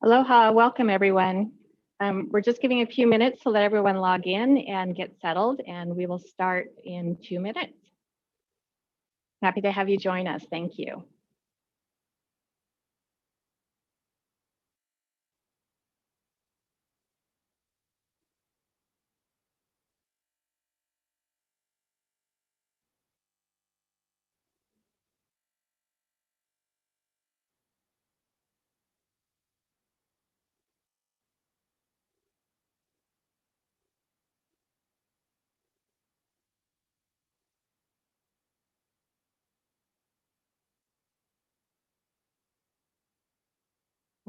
Aloha, welcome everyone. We're just giving a few minutes to let everyone log in and get settled, and we will start in 2 minutes. Happy to have you join us. Thank you.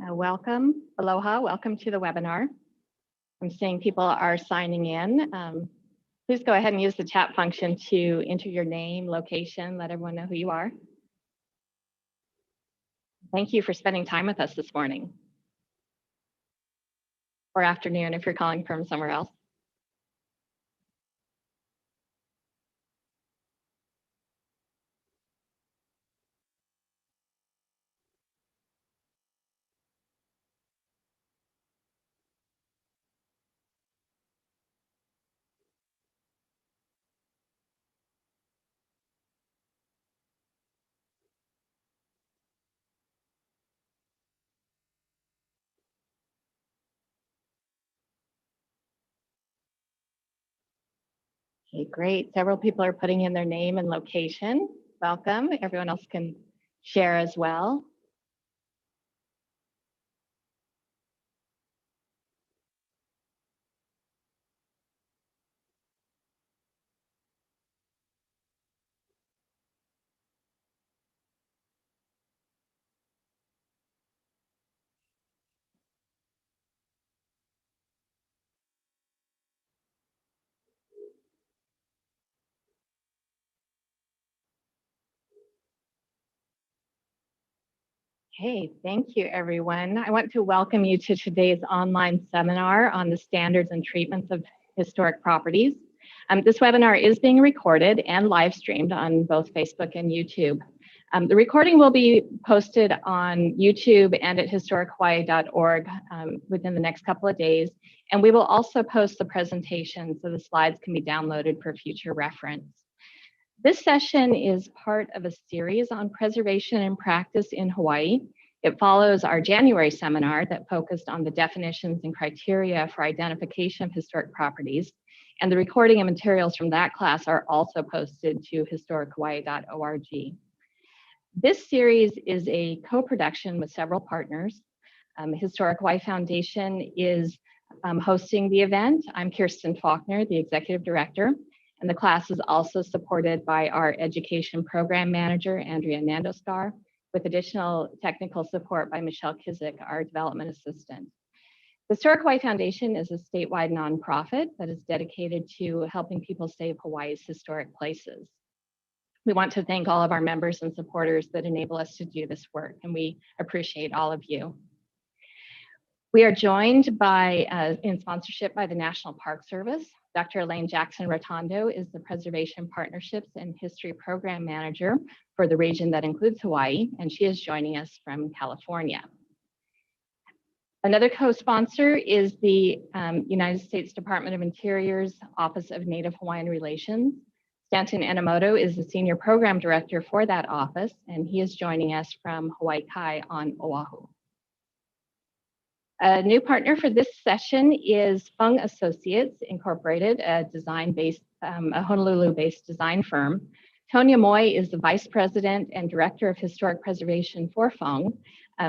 Welcome, aloha, welcome to the webinar. I'm seeing people are signing in. Please go ahead and use the chat function to enter your name, location, let everyone know who you are. Thank you for spending time with us this morning or afternoon if you're calling from somewhere else. Okay, great. Several people are putting in their name and location. Welcome. Everyone else can share as well. Hey, thank you, everyone. I want to welcome you to today's online seminar on the standards and treatments of historic properties. This webinar is being recorded and live streamed on both Facebook and YouTube. The recording will be posted on YouTube and at historichawaii.org within the next couple of days. And we will also post the presentation so the slides can be downloaded for future reference. This session is part of a series on preservation and practice in Hawaii. It follows our January seminar that focused on the definitions and criteria for identification of historic properties. And the recording and materials from that class are also posted to historichawaii.org. This series is a co-production with several partners. Historic Hawaii Foundation is hosting the event. I'm Kirsten Faulkner, the Executive Director. And the class is also supported by our Education Program Manager, Andrea Nandoskar, with additional technical support by Michelle Kizik, our Development Assistant. The Historic Hawaii Foundation is a statewide nonprofit that is dedicated to helping people save Hawaii's historic places. We want to thank all of our members and supporters that enable us to do this work, and we appreciate all of you. We are joined by, in sponsorship by the National Park Service. Dr. Elaine Jackson-Rotondo is the Preservation Partnerships and History Program Manager for the region that includes Hawaii, and she is joining us from California. Another co-sponsor is the United States Department of Interior's Office of Native Hawaiian Relations. Stanton Enomoto is the Senior Program Director for that office, and he is joining us from Hawaii Kai on Oahu. A new partner for this session is Fung Associates Incorporated, a Honolulu-based design firm. Tonya Moy is the Vice President and Director of Historic Preservation for Fung.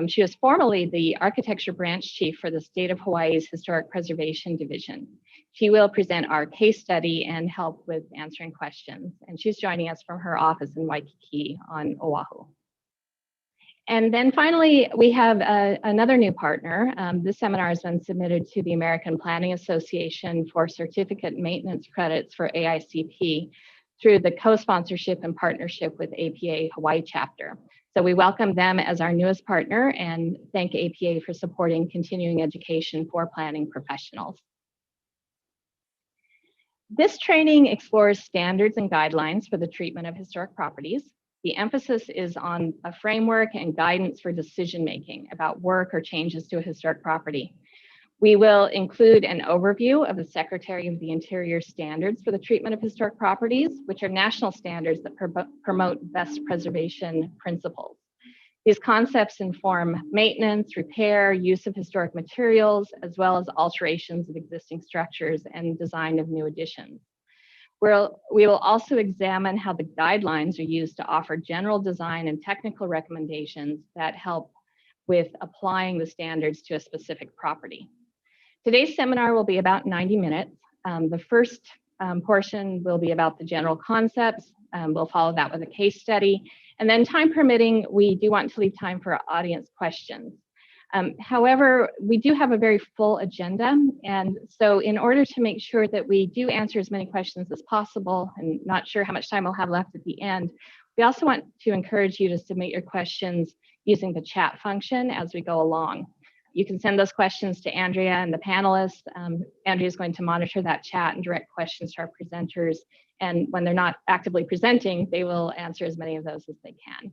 She was formerly the Architecture Branch Chief for the State of Hawaii's Historic Preservation Division. She will present our case study and help with answering questions. And she's joining us from her office in Waikiki on Oahu. And then finally, we have another new partner. This seminar has been submitted to the American Planning Association for certificate maintenance credits for AICP through the co-sponsorship and partnership with APA Hawaii chapter. So we welcome them as our newest partner and thank APA for supporting continuing education for planning professionals. This training explores standards and guidelines for the treatment of historic properties. The emphasis is on a framework and guidance for decision-making about work or changes to a historic property. We will include an overview of the Secretary of the Interior standards for the treatment of historic properties, which are national standards that promote best preservation principles. These concepts inform maintenance, repair, use of historic materials, as well as alterations of existing structures and design of new additions. We will also examine how the guidelines are used to offer general design and technical recommendations that help with applying the standards to a specific property. Today's seminar will be about 90 minutes. The first portion will be about the general concepts. We'll follow that with a case study. And then time permitting, we do want to leave time for audience questions. However, we do have a very full agenda. And so in order to make sure that we do answer as many questions as possible, and not sure how much time we'll have left at the end, we also want to encourage you to submit your questions using the chat function as we go along. You can send those questions to Andrea and the panelists. Andrea is going to monitor that chat and direct questions to our presenters. And when they're not actively presenting, they will answer as many of those as they can.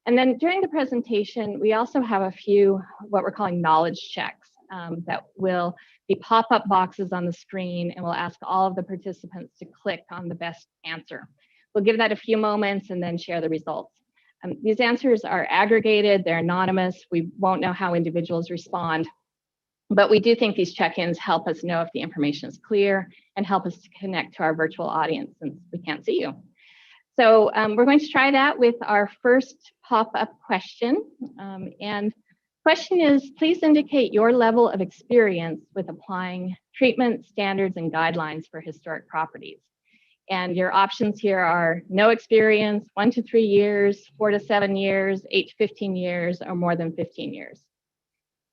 And then during the presentation, we also have a few what we're calling knowledge checks that will be pop-up boxes on the screen, and we'll ask all of the participants to click on the best answer. We'll give that a few moments and then share the results. These answers are aggregated, they're anonymous, we won't know how individuals respond, but we do think these check-ins help us know if the information is clear and help us to connect to our virtual audience since we can't see you. So we're going to try that with our first pop-up question. And question is, please indicate your level of experience with applying treatment standards and guidelines for historic properties. And your options here are no experience, 1 to 3 years, 4 to 7 years, 8 to 15 years, or more than 15 years.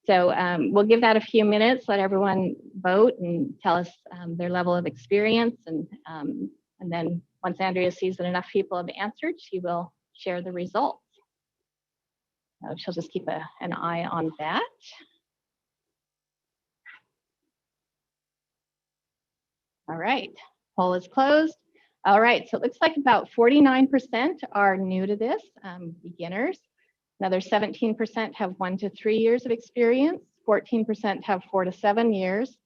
So we'll give that a few minutes, let everyone vote and tell us their level of experience. And then once Andrea sees that enough people have answered, she will share the results. She'll just keep an eye on that. All right, poll is closed. All right, so it looks like about 49% are new to this, beginners. Another 17% have 1 to 3 years of experience. 14% have 4 to 7 years.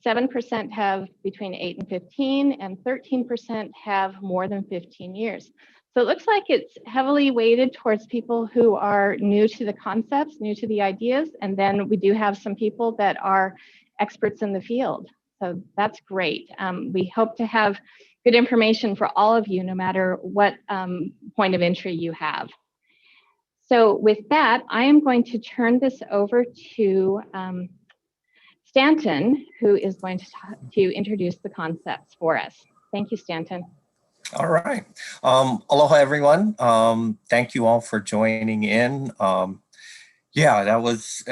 7% have between 8 and 15, and 13% have more than 15 years. So it looks like it's heavily weighted towards people who are new to the concepts, new to the ideas, and then we do have some people that are experts in the field. So that's great. We hope to have good information for all of you, no matter what point of entry you have. So with that, I am going to turn this over to Stanton, who is going to introduce the concepts for us. Thank you, Stanton. All right. Aloha, everyone. Thank you all for joining in. Yeah, that was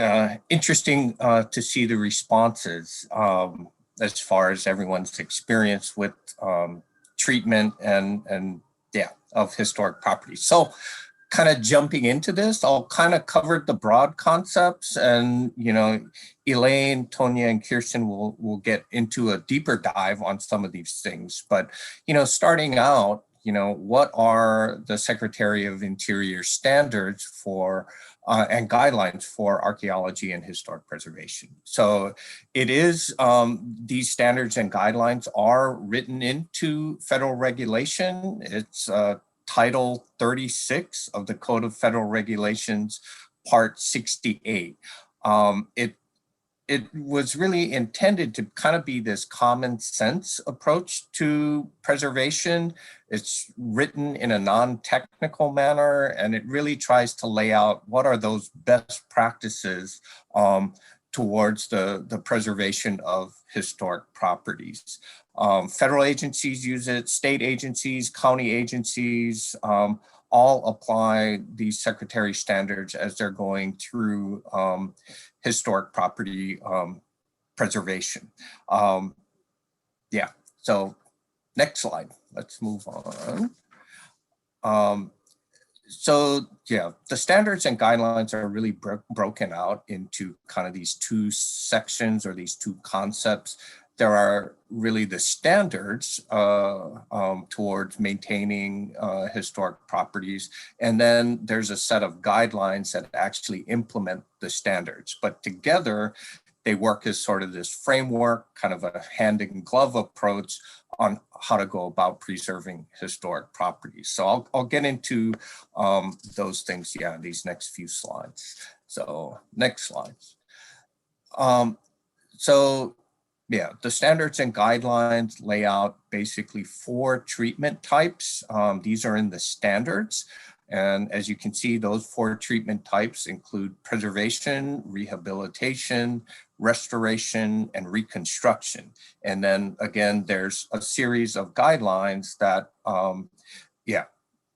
interesting to see the responses as far as everyone's experience with treatment and yeah, of historic properties. So kind of jumping into this, I'll kind of cover the broad concepts, and Elaine, Tonya, and Kirsten will get into a deeper dive on some of these things. But starting out, what are the Secretary of Interior standards for and guidelines for archaeology and historic preservation? So it is, these standards and guidelines are written into federal regulation. It's Title 36 of the Code of Federal Regulations, Part 68. It was really intended to kind of be this common sense approach to preservation. It's written in a non-technical manner, and it really tries to lay out what are those best practices towards the preservation of historic properties. Federal agencies use it, state agencies, county agencies, all apply these secretary standards as they're going through historic property preservation. Yeah, so next slide, let's move on. So yeah, the standards and guidelines are really broken out into kind of these two sections or these two concepts there are really the standards towards maintaining historic properties. And then there's a set of guidelines that actually implement the standards. But together, they work as sort of this framework, kind of a hand in glove approach on how to go about preserving historic properties. So I'll get into those things, in these next few slides. So next slides. The standards and guidelines lay out basically 4 treatment types. These are in the standards. And as you can see, those 4 treatment types include preservation, rehabilitation, restoration, and reconstruction. And then again, there's a series of guidelines that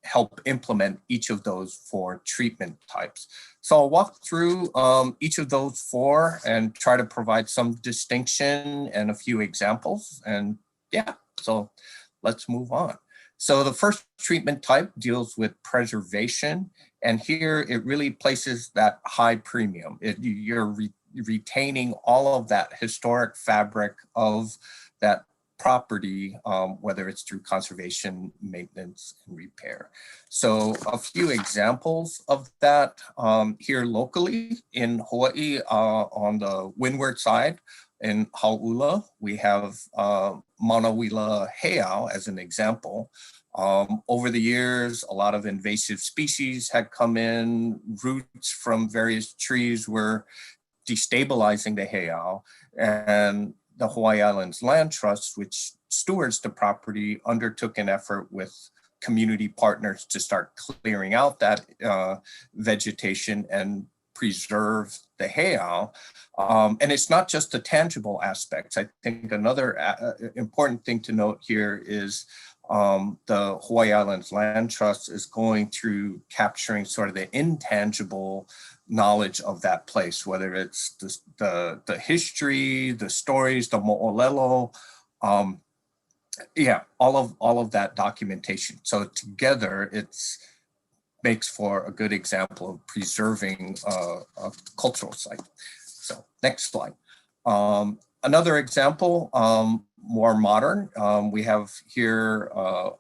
help implement each of those 4 treatment types. So I'll walk through each of those 4 and try to provide some distinction and a few examples. And so let's move on. So the first treatment type deals with preservation. And here it really places that high premium. You're retaining all of that historic fabric of that property, whether it's through conservation, maintenance, and repair. So a few examples of that here locally in Hawaii, on the windward side in Hauula, we have Manawila Hayao as an example. Over the years, a lot of invasive species had come in, roots from various trees were destabilizing the Hayao, and the Hawaii Islands Land Trust, which stewards the property, undertook an effort with community partners to start clearing out that vegetation and preserve the Hayao. And it's not just the tangible aspects. I think another important thing to note here is the Hawaii Islands Land Trust is going through capturing sort of the intangible knowledge of that place, whether it's the history, the stories, the mo'olelo, all of that documentation. So together, it's makes for a good example of preserving a cultural site. So next slide. Another example, more modern, we have here a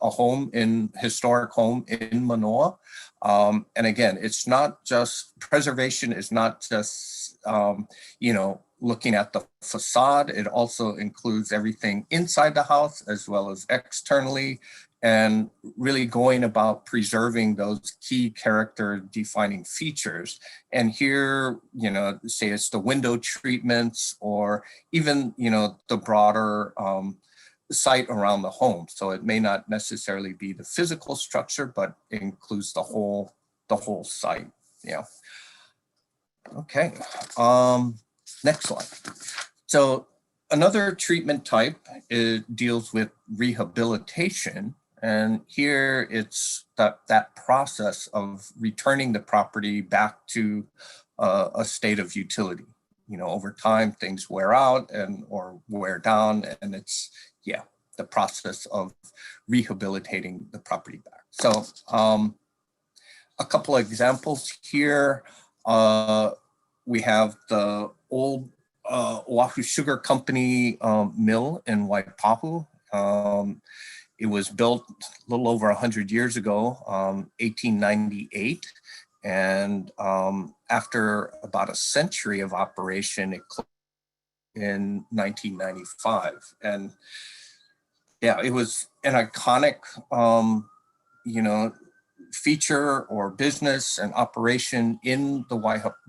historic home in Manoa. And again, it's not just, preservation is not just, looking at the facade. It also includes everything inside the house as well as externally, and really going about preserving those key character defining features. And here, say it's the window treatments or even, the broader site around the home. So it may not necessarily be the physical structure, but it includes the whole site. Yeah. Okay. Next slide. So another treatment type deals with rehabilitation. And here it's that process of returning the property back to a state of utility. Over time, things wear out or wear down, and it's, the process of rehabilitating the property back. So a couple of examples here. We have the old Oahu Sugar Company mill in Waipahu. It was built a little over 100 years ago, 1898. And after about a century of operation, it closed in 1995. And it was an iconic, feature or business and operation in the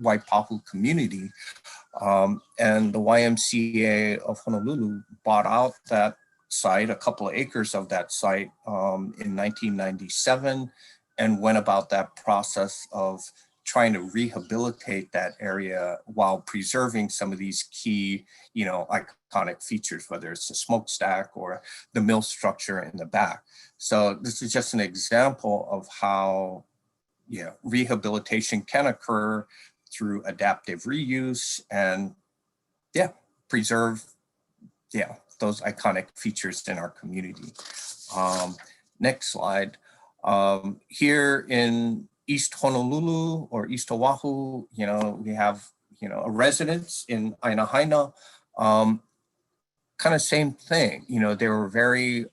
Waipahu community. And the YMCA of Honolulu bought out that site, a couple of acres of that site in 1997, and went about that process of trying to rehabilitate that area while preserving some of these key, iconic features, whether it's the smokestack or the mill structure in the back. So this is just an example of how, rehabilitation can occur through adaptive reuse and, preserve, those iconic features in our community. Next slide. Here in East Honolulu or East Oahu, we have, a residence in Aina Haina, kind of same thing. There were very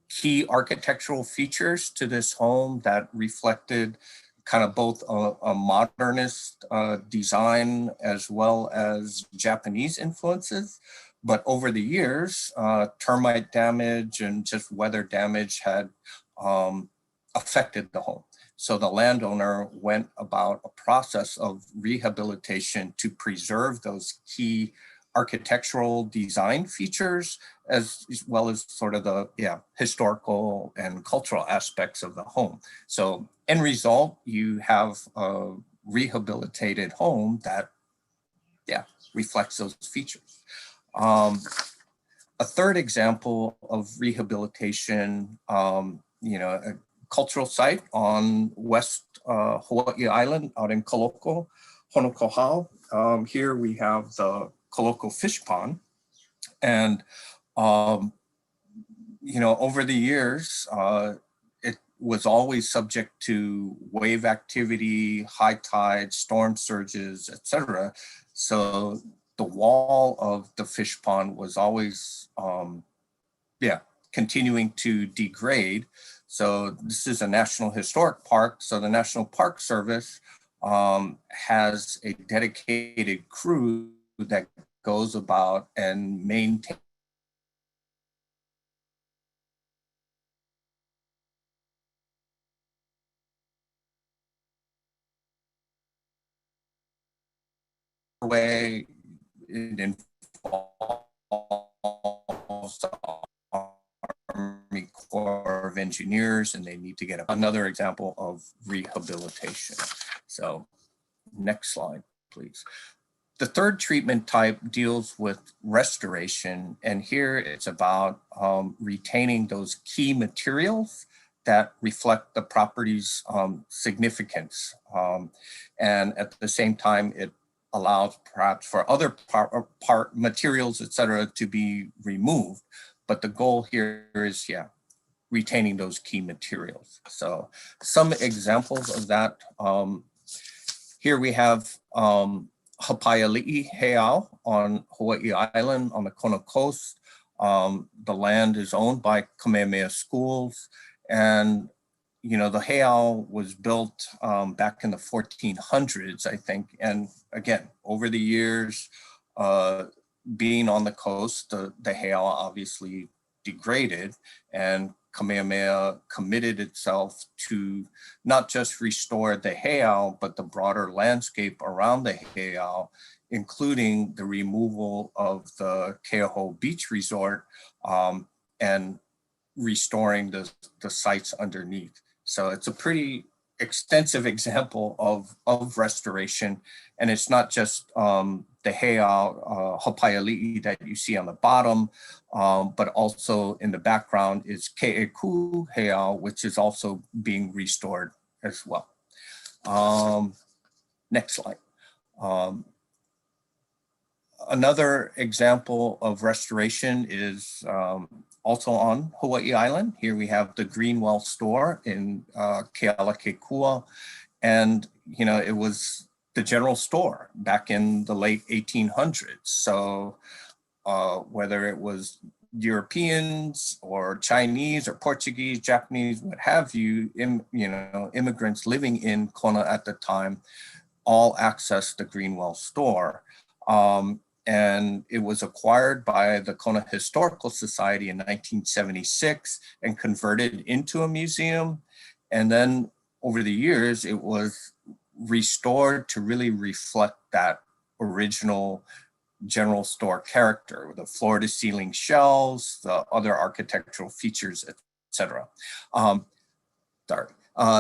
key architectural features to this home that reflected kind of both a modernist design as well as Japanese influences. But over the years, termite damage and just weather damage had affected the home. So the landowner went about a process of rehabilitation to preserve those key architectural design features, as well as sort of the historical and cultural aspects of the home. So end result, you have a rehabilitated home that reflects those features. A third example of rehabilitation, a cultural site on West Hawaii Island out in Koloko, Honokohau. Here we have the Koloko Fishpond. And, over the years, it was always subject to wave activity, high tides, storm surges, etc. So the wall of the fish pond was always, continuing to degrade. So this is a National Historic Park. So the National Park Service has a dedicated crew that goes about and maintains way. It involves Army Corps of Engineers, and they need to get another example of rehabilitation. So next slide, please. The third treatment type deals with restoration, and here it's about retaining those key materials that reflect the property's significance. And at the same time, it allows perhaps for other part materials, et cetera, to be removed. But the goal here is, retaining those key materials. So some examples of that, here we have Hawaiian Hayao on Hawaii Island on the Kona coast. The land is owned by Kamehameha Schools, and the Hayao was built back in the 1400s, I think. And again, over the years, being on the coast, the Hayao obviously degraded, and Kamehameha committed itself to not just restore the heiau, but the broader landscape around the heiau, including the removal of the Keauhou Beach Resort and restoring the sites underneath. So it's a pretty extensive example of restoration. And it's not just the heiau, Hopaiali'i that you see on the bottom, but also in the background is Ke'eku heiau, which is also being restored as well. Next slide. Another example of restoration is also on Hawaii Island. Here we have the Greenwell store in Kealakekua. And, it was the general store back in the late 1800s. So whether it was Europeans or Chinese or Portuguese, Japanese, what have you, immigrants living in Kona at the time, all accessed the Greenwell store. And it was acquired by the Kona Historical Society in 1976 and converted into a museum. And then over the years, it was restored to really reflect that original general store character, the floor to ceiling shelves, the other architectural features, etc.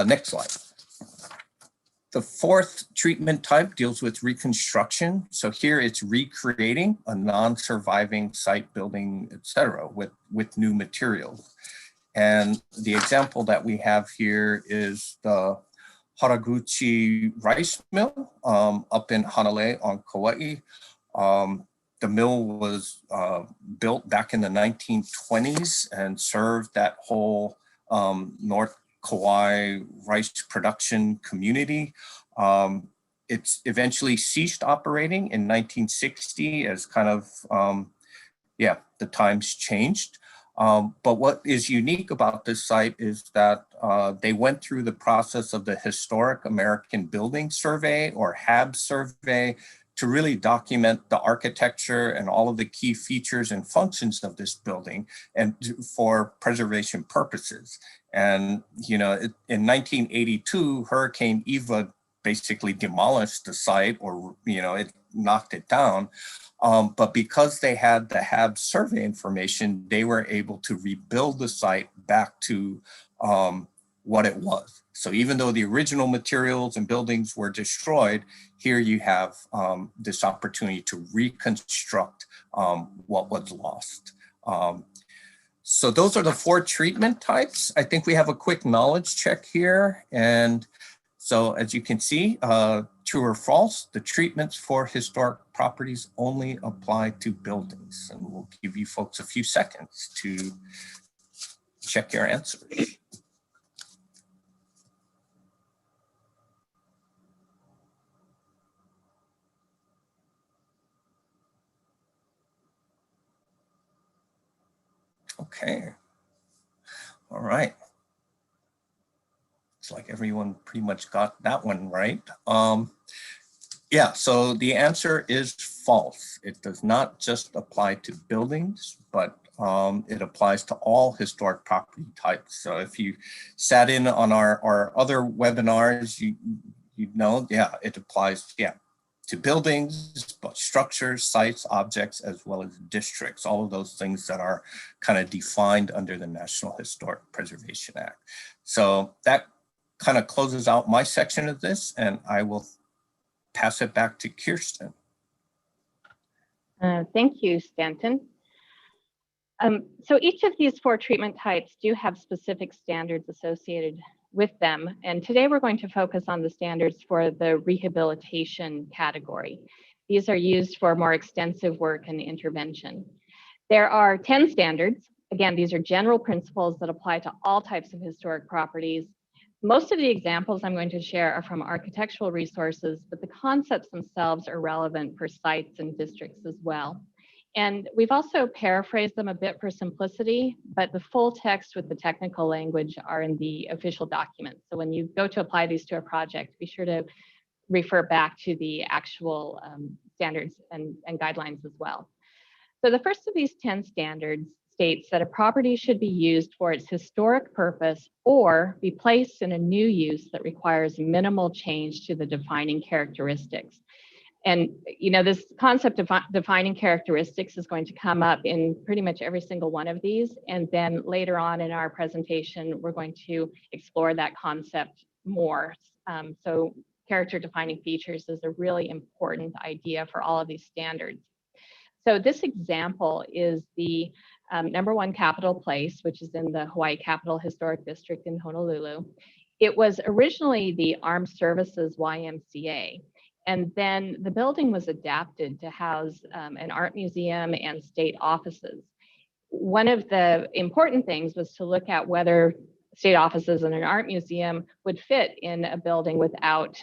Next slide. The fourth treatment type deals with reconstruction. So here it's recreating a non-surviving site, building, etc., with new materials. And the example that we have here is the Haraguchi rice mill up in Hanalei on Kauai. The mill was built back in the 1920s and served that whole North Kauai rice production community. It's eventually ceased operating in 1960 as kind of yeah, the times changed. But what is unique about this site is that they went through the process of the Historic American Building Survey, or HAB survey, to really document the architecture and all of the key features and functions of this building and for preservation purposes. And, in 1982, Hurricane Eva basically demolished the site, or, it knocked it down. But because they had the HAB survey information, they were able to rebuild the site back to what it was. So even though the original materials and buildings were destroyed, here you have this opportunity to reconstruct what was lost. So those are the 4 treatment types. I think we have a quick knowledge check here. And so as you can see, true or false, the treatments for historic properties only apply to buildings. And we'll give you folks a few seconds to check your answers. Okay. All right. It's like everyone pretty much got that one right. Yeah, so the answer is false. It does not just apply to buildings, but it applies to all historic property types. So if you sat in on our other webinars, you know, yeah, it applies, yeah, to buildings, but structures, sites, objects, as well as districts, all of those things that are kind of defined under the National Historic Preservation Act. So that kind of closes out my section of this, and I will pass it back to Kirsten. Thank you, Stanton. So each of these 4 treatment types do have specific standards associated with them. And today we're going to focus on the standards for the rehabilitation category. These are used for more extensive work and intervention. There are 10 standards. Again, these are general principles that apply to all types of historic properties. Most of the examples I'm going to share are from architectural resources, but the concepts themselves are relevant for sites and districts as well. And we've also paraphrased them a bit for simplicity, but the full text with the technical language are in the official documents. So when you go to apply these to a project, be sure to refer back to the actual standards and guidelines as well. So the first of these 10 standards states that a property should be used for its historic purpose or be placed in a new use that requires minimal change to the defining characteristics. And this concept of defining characteristics is going to come up in pretty much every single one of these. And then later on in our presentation, we're going to explore that concept more. So character defining features is a really important idea for all of these standards. So this example is the #1 Capitol Place, which is in the Hawaii Capitol Historic District in Honolulu. It was originally the Armed Services YMCA. And then the building was adapted to house an art museum and state offices. One of the important things was to look at whether state offices and an art museum would fit in a building without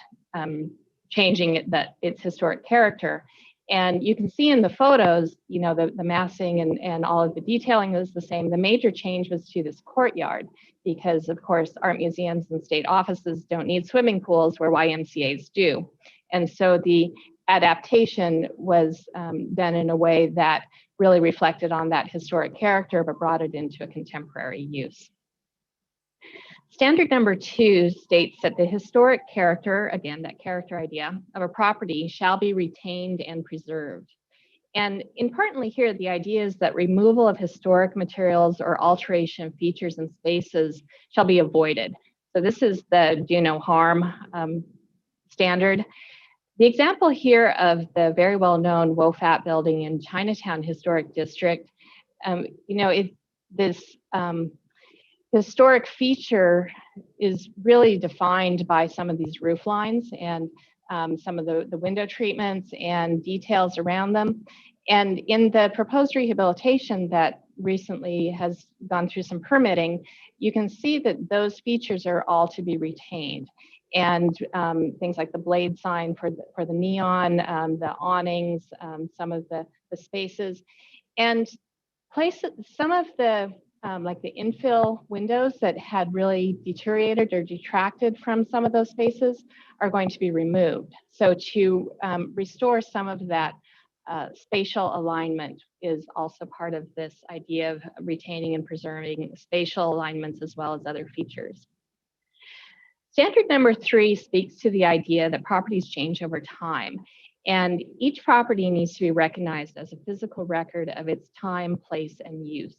changing its historic character. And you can see in the photos, the massing and all of the detailing is the same. The major change was to this courtyard because, of course, art museums and state offices don't need swimming pools where YMCA's do. And so the adaptation was done in a way that really reflected on that historic character, but brought it into a contemporary use. Standard #2 states that the historic character, again, that character idea of a property shall be retained and preserved. And importantly here, the idea is that removal of historic materials or alteration of features and spaces shall be avoided. So this is the do no harm standard. The example here of the very well-known WOFAT building in Chinatown Historic District, this historic feature is really defined by some of these roof lines and some of the window treatments and details around them. And in the proposed rehabilitation that recently has gone through some permitting, you can see that those features are all to be retained. And things like the blade sign for the neon, the awnings, some of the spaces. And some of the like the infill windows that had really deteriorated or detracted from some of those spaces are going to be removed. So to restore some of that spatial alignment is also part of this idea of retaining and preserving spatial alignments as well as other features. Standard number 3 speaks to the idea that properties change over time, and each property needs to be recognized as a physical record of its time, place, and use.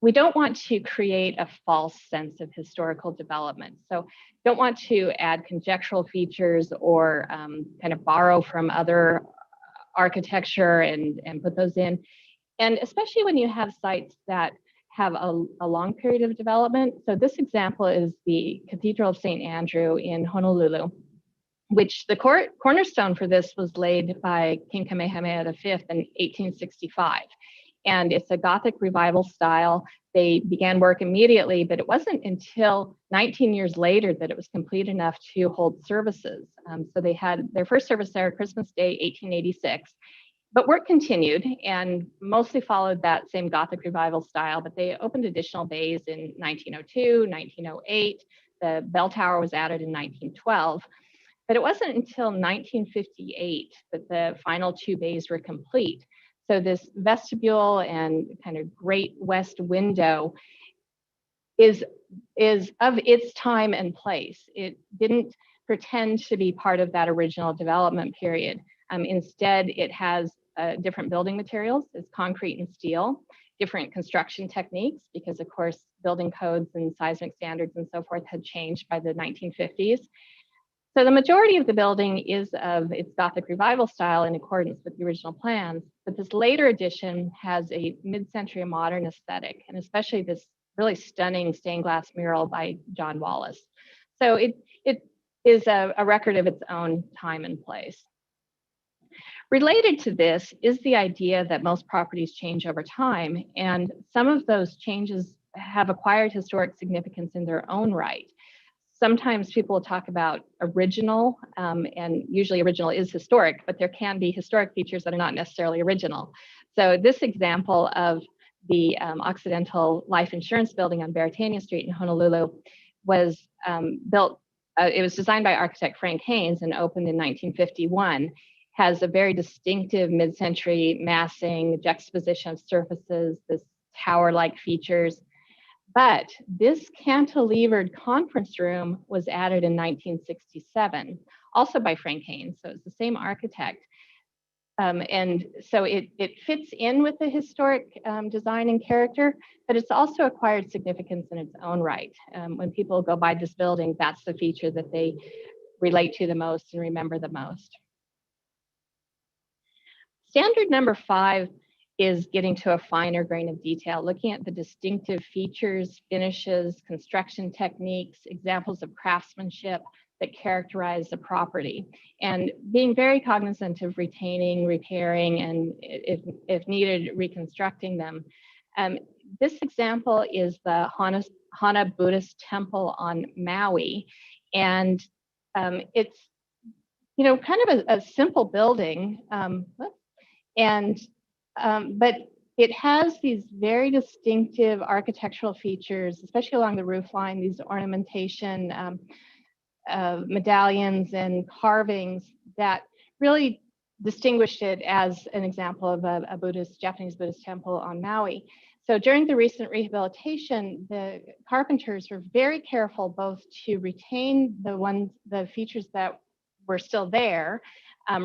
We don't want to create a false sense of historical development. So don't want to add conjectural features or kind of borrow from other architecture and put those in. And especially when you have sites that have a long period of development. So this example is the Cathedral of St. Andrew in Honolulu, which the cornerstone for this was laid by King Kamehameha V in 1865. And it's a Gothic revival style. They began work immediately, but it wasn't until 19 years later that it was complete enough to hold services. So they had their first service there Christmas Day, 1886. But work continued and mostly followed that same Gothic revival style, but they opened additional bays in 1902, 1908. The bell tower was added in 1912. But it wasn't until 1958 that the final 2 bays were complete. So this vestibule and kind of great west window is of its time and place. It didn't pretend to be part of that original development period. Instead, it has different building materials. It's concrete and steel, different construction techniques, because of course, building codes and seismic standards and so forth had changed by the 1950s. So the majority of the building is of its Gothic revival style in accordance with the original plans, but this later addition has a mid-century modern aesthetic, and especially this really stunning stained glass mural by John Wallace. So it is a record of its own time and place. Related to this is the idea that most properties change over time, and some of those changes have acquired historic significance in their own right. Sometimes people will talk about original, and usually original is historic, but there can be historic features that are not necessarily original. So this example of the Occidental Life Insurance Building on Beretania Street in Honolulu was built, it was designed by architect Frank Haynes and opened in 1951, has a very distinctive mid-century massing, juxtaposition of surfaces, this tower-like features. But this cantilevered conference room was added in 1967, also by Frank Haynes, so it's the same architect. And so it fits in with the historic design and character, but it's also acquired significance in its own right. When people go by this building, that's the feature that they relate to the most and remember the most. Standard number 5 is getting to a finer grain of detail, looking at the distinctive features, finishes, construction techniques, examples of craftsmanship that characterize the property, and being very cognizant of retaining, repairing, and if needed, reconstructing them. This example is the Hana Buddhist temple on Maui, and it's kind of a simple building, but it has these very distinctive architectural features, especially along the roof line, these ornamentation, medallions and carvings that really distinguished it as an example of a Japanese Buddhist temple on Maui. So during the recent rehabilitation, the carpenters were very careful both to retain the features that were still there,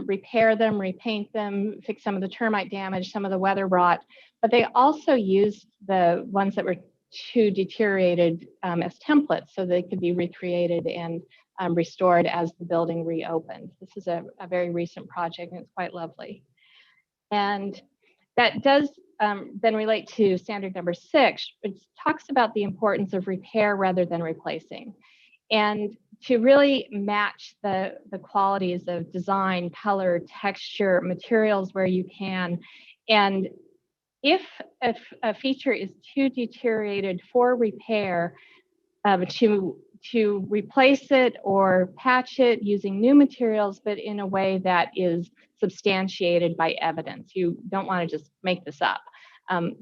repair them, repaint them, fix some of the termite damage, some of the weather rot, but they also used the ones that were too deteriorated as templates so they could be recreated and restored as the building reopened. This is a very recent project and it's quite lovely. And that does then relate to standard number 6, which talks about the importance of repair rather than replacing. And to really match the qualities of design, color, texture, materials where you can. And if a feature is too deteriorated for repair, to replace it or patch it using new materials, but in a way that is substantiated by evidence. You don't want to just make this up.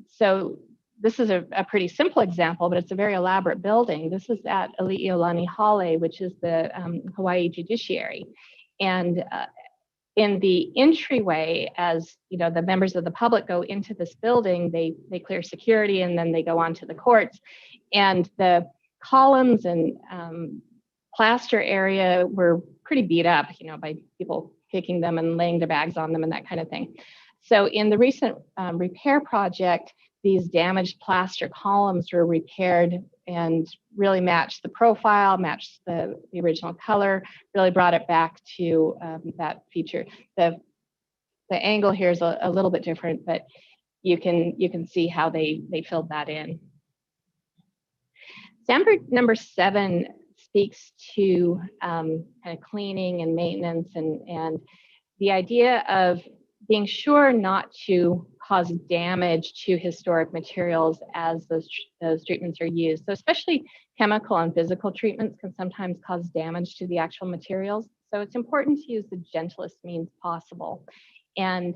So this is a pretty simple example, but it's a very elaborate building. This is at Ali'iolani Hale, which is the Hawaii Judiciary. And in the entryway, as you know, the members of the public go into this building, they clear security and then they go on to the courts. And the columns and plaster area were pretty beat up, you know, by people kicking them and laying their bags on them and that kind of thing. So in the recent repair project, these damaged plaster columns were repaired and really matched the profile, matched the original color, really brought it back to that feature. The angle here is a little bit different, but you can see how they filled that in. Standard number 7 speaks to kind of cleaning and maintenance and the idea of being sure not to cause damage to historic materials as those treatments are used. So especially chemical and physical treatments can sometimes cause damage to the actual materials. So it's important to use the gentlest means possible. And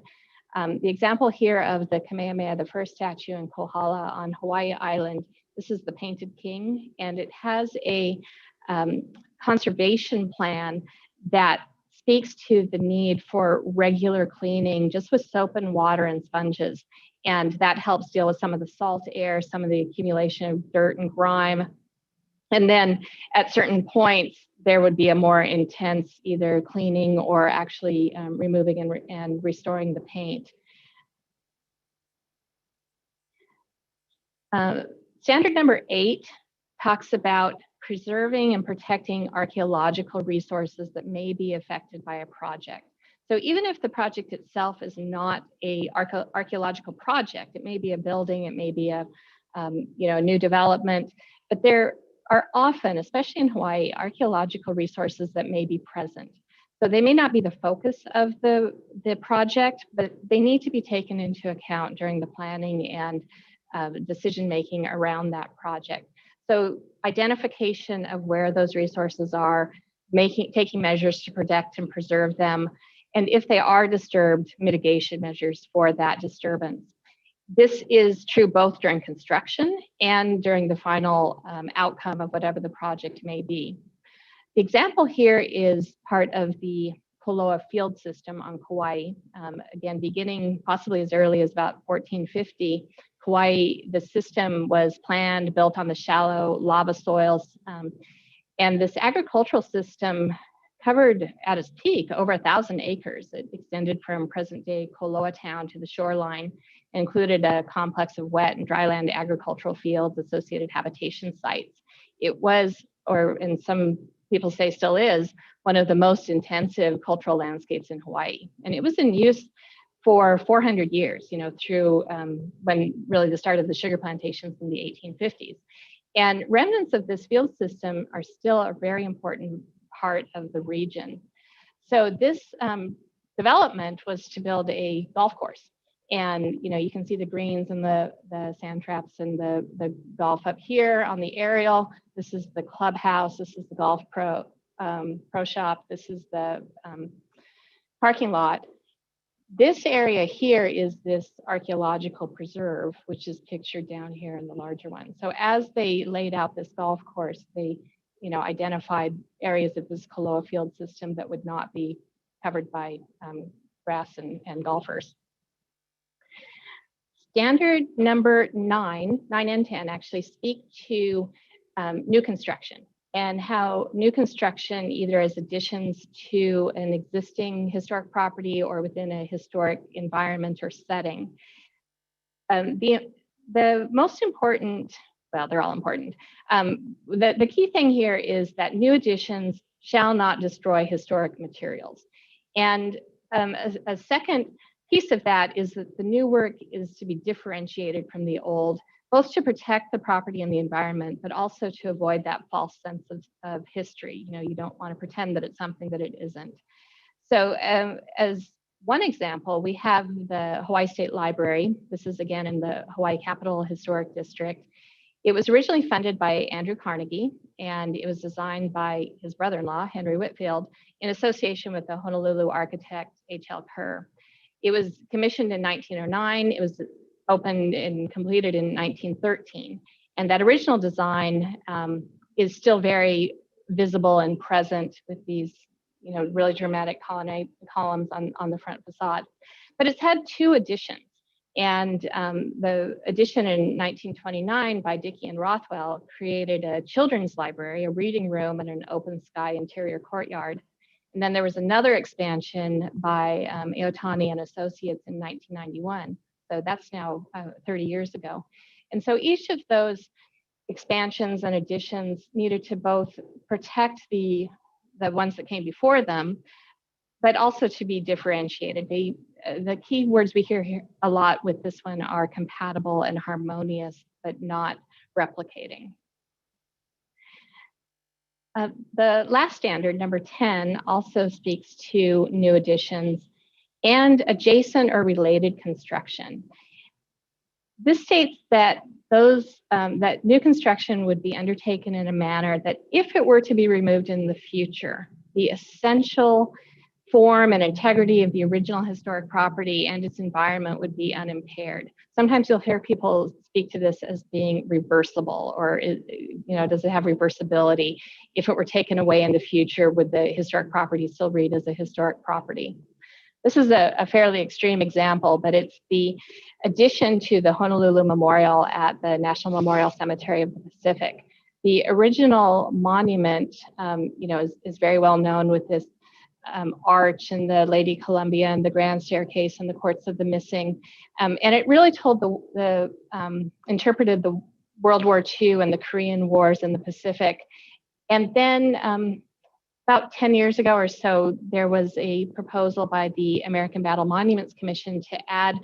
the example here of the Kamehameha I statue in Kohala on Hawaii Island, this is the Painted King, and it has a conservation plan that speaks to the need for regular cleaning just with soap and water and sponges. And that helps deal with some of the salt air, some of the accumulation of dirt and grime. And then at certain points, there would be a more intense either cleaning or actually removing and restoring the paint. Standard number 8 talks about preserving and protecting archaeological resources that may be affected by a project. So even if the project itself is not a archaeological project, it may be a building, it may be a a new development, but there are often, especially in Hawaii, archaeological resources that may be present. So they may not be the focus of the project, but they need to be taken into account during the planning and decision making around that project. So identification of where those resources are, taking measures to protect and preserve them, and if they are disturbed, mitigation measures for that disturbance. This is true both during construction and during the final outcome of whatever the project may be. The example here is part of the Koloa field system on Kauai. Again, beginning possibly as early as about 1450, Kauai, the system was planned, built on the shallow lava soils. And this agricultural system covered at its peak over 1,000 acres. It extended from present-day Koloa town to the shoreline, and included a complex of wet and dryland agricultural fields, associated habitation sites. It was, or in some people say still is, one of the most intensive cultural landscapes in Hawaii. And it was in use for 400 years, through when really the start of the sugar plantations in the 1850s. And remnants of this field system are still a very important part of the region. So this development was to build a golf course. And you can see the greens and the sand traps and the golf up here on the aerial. This is the clubhouse. This is the golf pro shop. This is the parking lot. This area here is this archaeological preserve, which is pictured down here in the larger one. So as they laid out this golf course, they identified areas of this Koloa field system that would not be covered by grass and golfers. Standard number 9 and 10 actually speak to new construction and how new construction, either as additions to an existing historic property or within a historic environment or setting. The most important, well, they're all important. The key thing here is that new additions shall not destroy historic materials. And a second piece of that is that the new work is to be differentiated from the old, both to protect the property and the environment, but also to avoid that false sense of history. You don't want to pretend that it's something that it isn't. So as one example, we have the Hawaii State Library. This is again in the Hawaii Capital Historic District. It was originally funded by Andrew Carnegie, and it was designed by his brother-in-law, Henry Whitfield, in association with the Honolulu architect, H.L. Kerr. It was commissioned in 1909. It was opened and completed in 1913. And that original design is still very visible and present with these, really dramatic columns on the front facade. But it's had two additions. And the addition in 1929 by Dickey and Rothwell created a children's library, a reading room, and an open sky interior courtyard. And then there was another expansion by Eotani and Associates in 1991. So that's now 30 years ago. And so each of those expansions and additions needed to both protect the ones that came before them, but also to be differentiated. The key words we hear here a lot with this one are compatible and harmonious, but not replicating. The last standard, number 10, also speaks to new additions and adjacent or related construction. This states that that new construction would be undertaken in a manner that if it were to be removed in the future, the essential form and integrity of the original historic property and its environment would be unimpaired. Sometimes you'll hear people speak to this as being reversible, or does it have reversibility? If it were taken away in the future, would the historic property still read as a historic property? This is a fairly extreme example, but it's the addition to the Honolulu Memorial at the National Memorial Cemetery of the Pacific. The original monument, is very well known with this arch and the Lady Columbia and the grand staircase and the courts of the missing. And it really told interpreted the World War II and the Korean Wars in the Pacific. And then about 10 years ago or so, there was a proposal by the American Battle Monuments Commission to add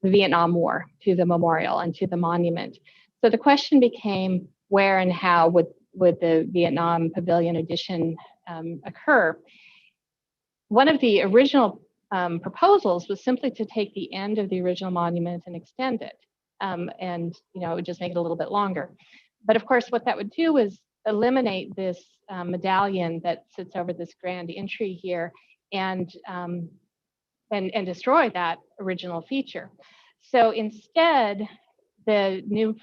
the Vietnam War to the memorial and to the monument. So the question became, where and how would the Vietnam Pavilion addition occur? One of the original proposals was simply to take the end of the original monument and extend it. And it would just make it a little bit longer. But of course, what that would do is eliminate this medallion that sits over this grand entry here and destroy that original feature. So instead, the new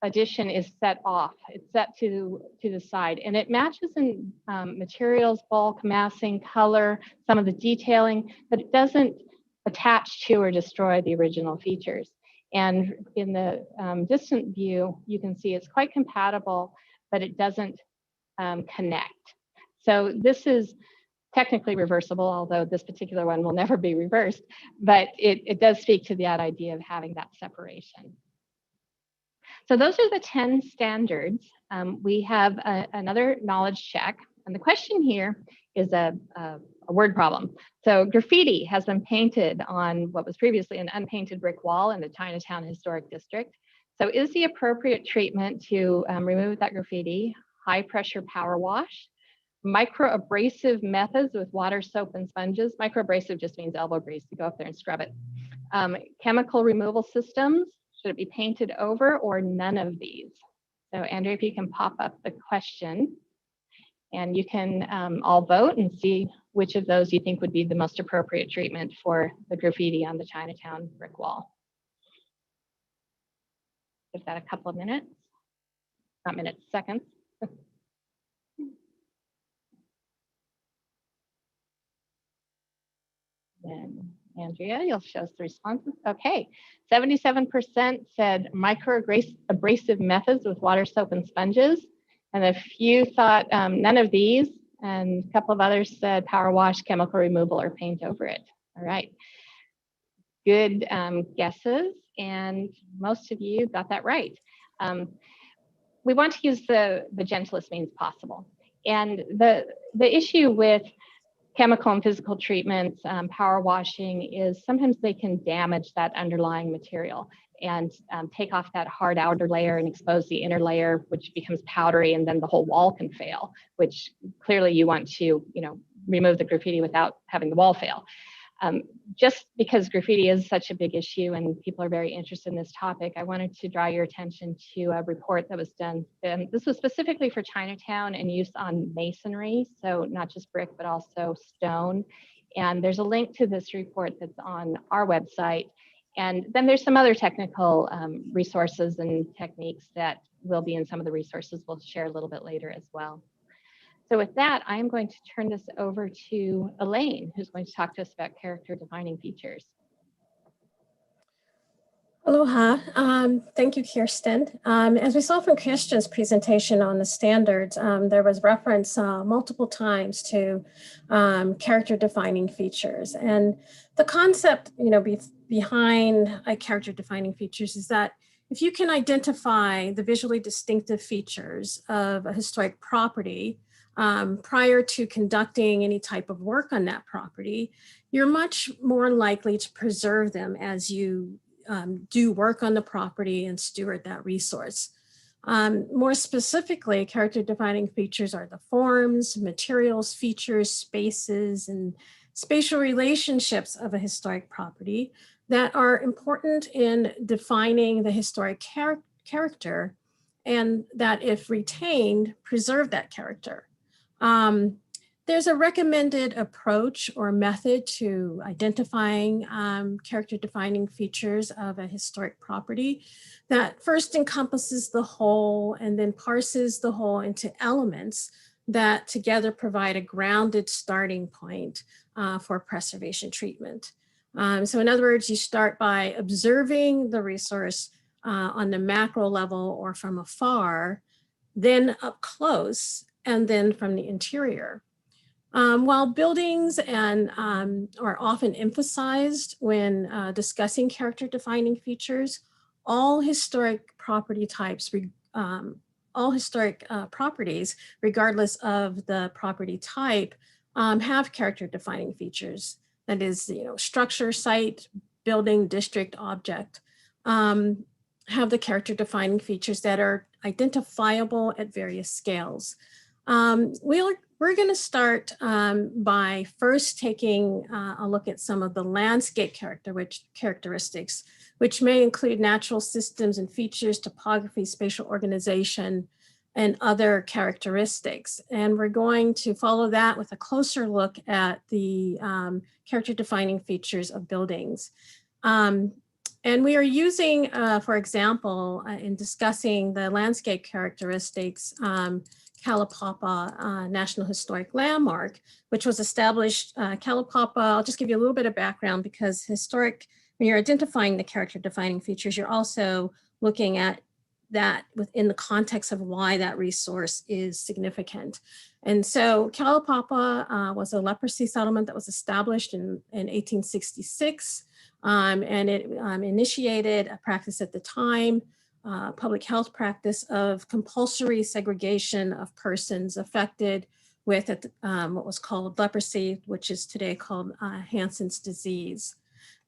addition is set off. It's set to the side, and it matches in materials, bulk, massing, color, some of the detailing, but it doesn't attach to or destroy the original features. And in the distant view, you can see it's quite compatible, but it doesn't connect. So this is technically reversible, although this particular one will never be reversed, but it does speak to that idea of having that separation. So those are the 10 standards. We have another knowledge check, and the question here is a word problem. So graffiti has been painted on what was previously an unpainted brick wall in the Chinatown Historic District. So is the appropriate treatment to remove that graffiti high pressure power wash, microabrasive methods with water, soap, and sponges? Microabrasive just means elbow grease. You go up there and scrub it. Chemical removal systems, should it be painted over, or none of these? So Andrea, if you can pop up the question, and you can all vote and see which of those you think would be the most appropriate treatment for the graffiti on the Chinatown brick wall. Give that a couple of minutes, not minutes, seconds. Then Andrea, you'll show us the responses. Okay, 77% said microabrasive methods with water, soap, and sponges. And a few thought none of these, and a couple of others said power wash, chemical removal, or paint over it. All right, good guesses, and most of you got that right. We want to use the gentlest means possible. And the issue with chemical and physical treatments, power washing, is sometimes they can damage that underlying material and take off that hard outer layer and expose the inner layer, which becomes powdery, and then the whole wall can fail, which clearly you want to remove the graffiti without having the wall fail. Just because graffiti is such a big issue and people are very interested in this topic, I wanted to draw your attention to a report that was done. This was specifically for Chinatown and use on masonry, so not just brick, but also stone. And there's a link to this report that's on our website. And then there's some other technical resources and techniques that will be in some of the resources we'll share a little bit later as well. So with that, I'm going to turn this over to Elaine, who's going to talk to us about character defining features. Aloha. Thank you, Kirsten. As we saw from Kirsten's presentation on the standards, there was reference multiple times to character defining features. And the concept, behind character defining features is that if you can identify the visually distinctive features of a historic property prior to conducting any type of work on that property, you're much more likely to preserve them as you do work on the property and steward that resource. More specifically, character defining features are the forms, materials, features, spaces, and spatial relationships of a historic property that are important in defining the historic character, and that if retained, preserve that character. There's a recommended approach or method to identifying character defining features of a historic property that first encompasses the whole and then parses the whole into elements that together provide a grounded starting point for preservation treatment. So in other words, you start by observing the resource on the macro level or from afar, then up close, and then from the interior. While buildings are often emphasized when discussing character defining features, all historic property types, properties, regardless of the property type, have character defining features. That is, structure, site, building, district, object, have the character defining features that are identifiable at various scales. We're going to start by first taking a look at some of the landscape characteristics, which may include natural systems and features, topography, spatial organization, and other characteristics. And we're going to follow that with a closer look at the character defining features of buildings. And we are using, for example, in discussing the landscape characteristics, Kalaupapa National Historic Landmark, which was established. Kalaupapa, I'll just give you a little bit of background, because when you're identifying the character defining features, you're also looking at that within the context of why that resource is significant. And so Kalaupapa was a leprosy settlement that was established in 1866, and it initiated a practice at the time, public health practice of compulsory segregation of persons affected with what was called leprosy, which is today called Hansen's disease.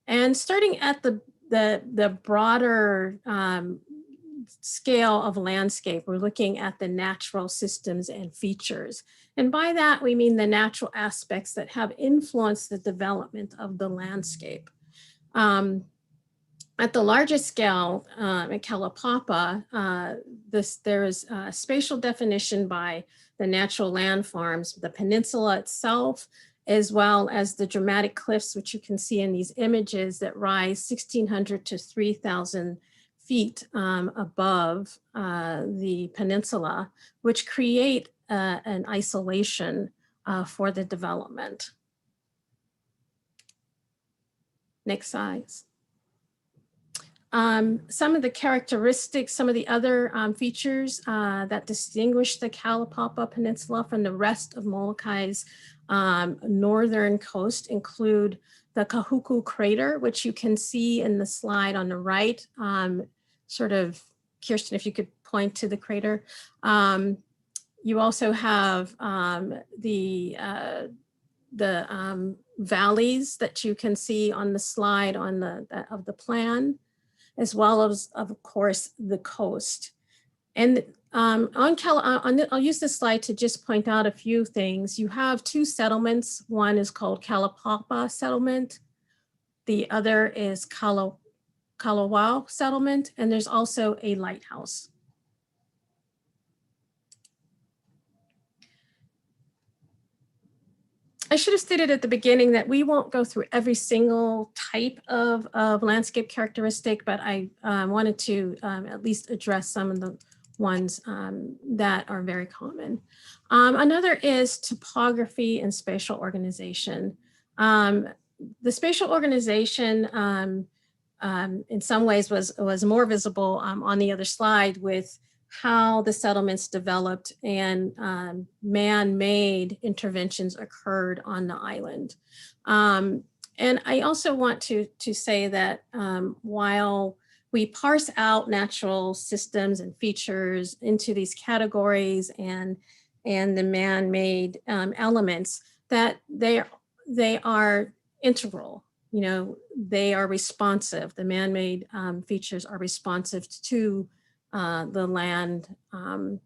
And starting at the broader scale of landscape, we're looking at the natural systems and features. And by that, we mean the natural aspects that have influenced the development of the landscape. At the largest scale, at Kalaupapa, there is a spatial definition by the natural landforms, the peninsula itself, as well as the dramatic cliffs, which you can see in these images that rise 1,600 to 3,000 feet above the peninsula, which create an isolation for the development. Next slide. Some of the characteristics, some of the other features that distinguish the Kalaupapa Peninsula from the rest of Molokai's northern coast include the Kahuku crater, which you can see in the slide on the right. Sort of, Kirsten, if you could point to the crater. You also have the valleys that you can see on the slide on of the plan, as well as, of course, the coast. And I'll use this slide to just point out a few things. You have two settlements. One is called Kalaupapa Settlement. The other is Kalawao Settlement, and there's also a lighthouse. I should have stated at the beginning that we won't go through every single type of landscape characteristic, but I wanted to at least address some of the ones that are very common. Another is topography and spatial organization. The spatial organization in some ways was more visible on the other slide with how the settlements developed and man-made interventions occurred on the island. And I also want to say that while we parse out natural systems and features into these categories and the man-made elements, that they are integral. You know, they are responsive. The man-made features are responsive to the land, the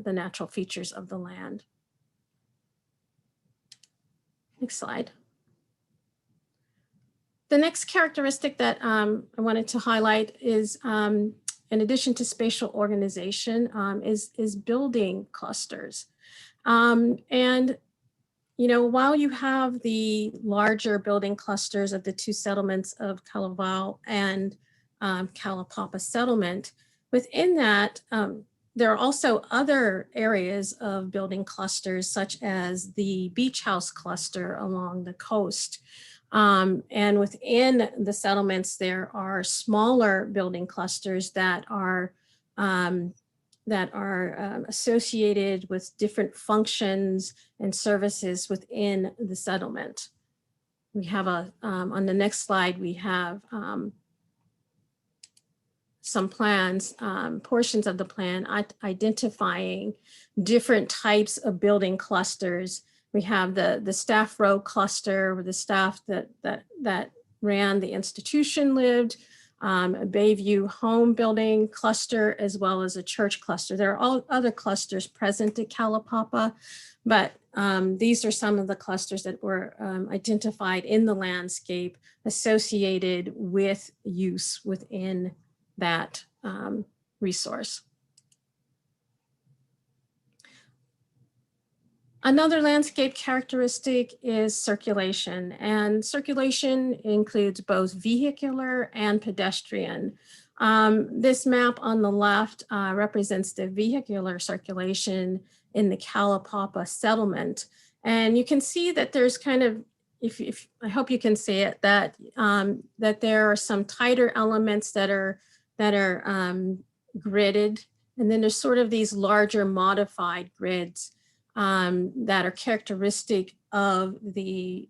natural features of the land. Next slide. The next characteristic that I wanted to highlight is, in addition to spatial organization, is building clusters. And you know, while you have the larger building clusters of the two settlements of Kalawao and Kalaupapa settlement, within that, there are also other areas of building clusters, such as the beach house cluster along the coast. And within the settlements, there are smaller building clusters that are associated with different functions and services within the settlement. We have on the next slide, we have some plans, portions of the plan identifying different types of building clusters. We have the staff row cluster where the staff that ran the institution lived, a Bayview home building cluster, as well as a church cluster. There are all other clusters present at Kalaupapa, but these are some of the clusters that were identified in the landscape associated with use within that resource. Another landscape characteristic is circulation, and circulation includes both vehicular and pedestrian. This map on the left represents the vehicular circulation in the Kalaupapa settlement. And you can see that there's kind of, I hope you can see it, that there are some tighter elements that are gridded. And then there's sort of these larger modified grids that are characteristic of the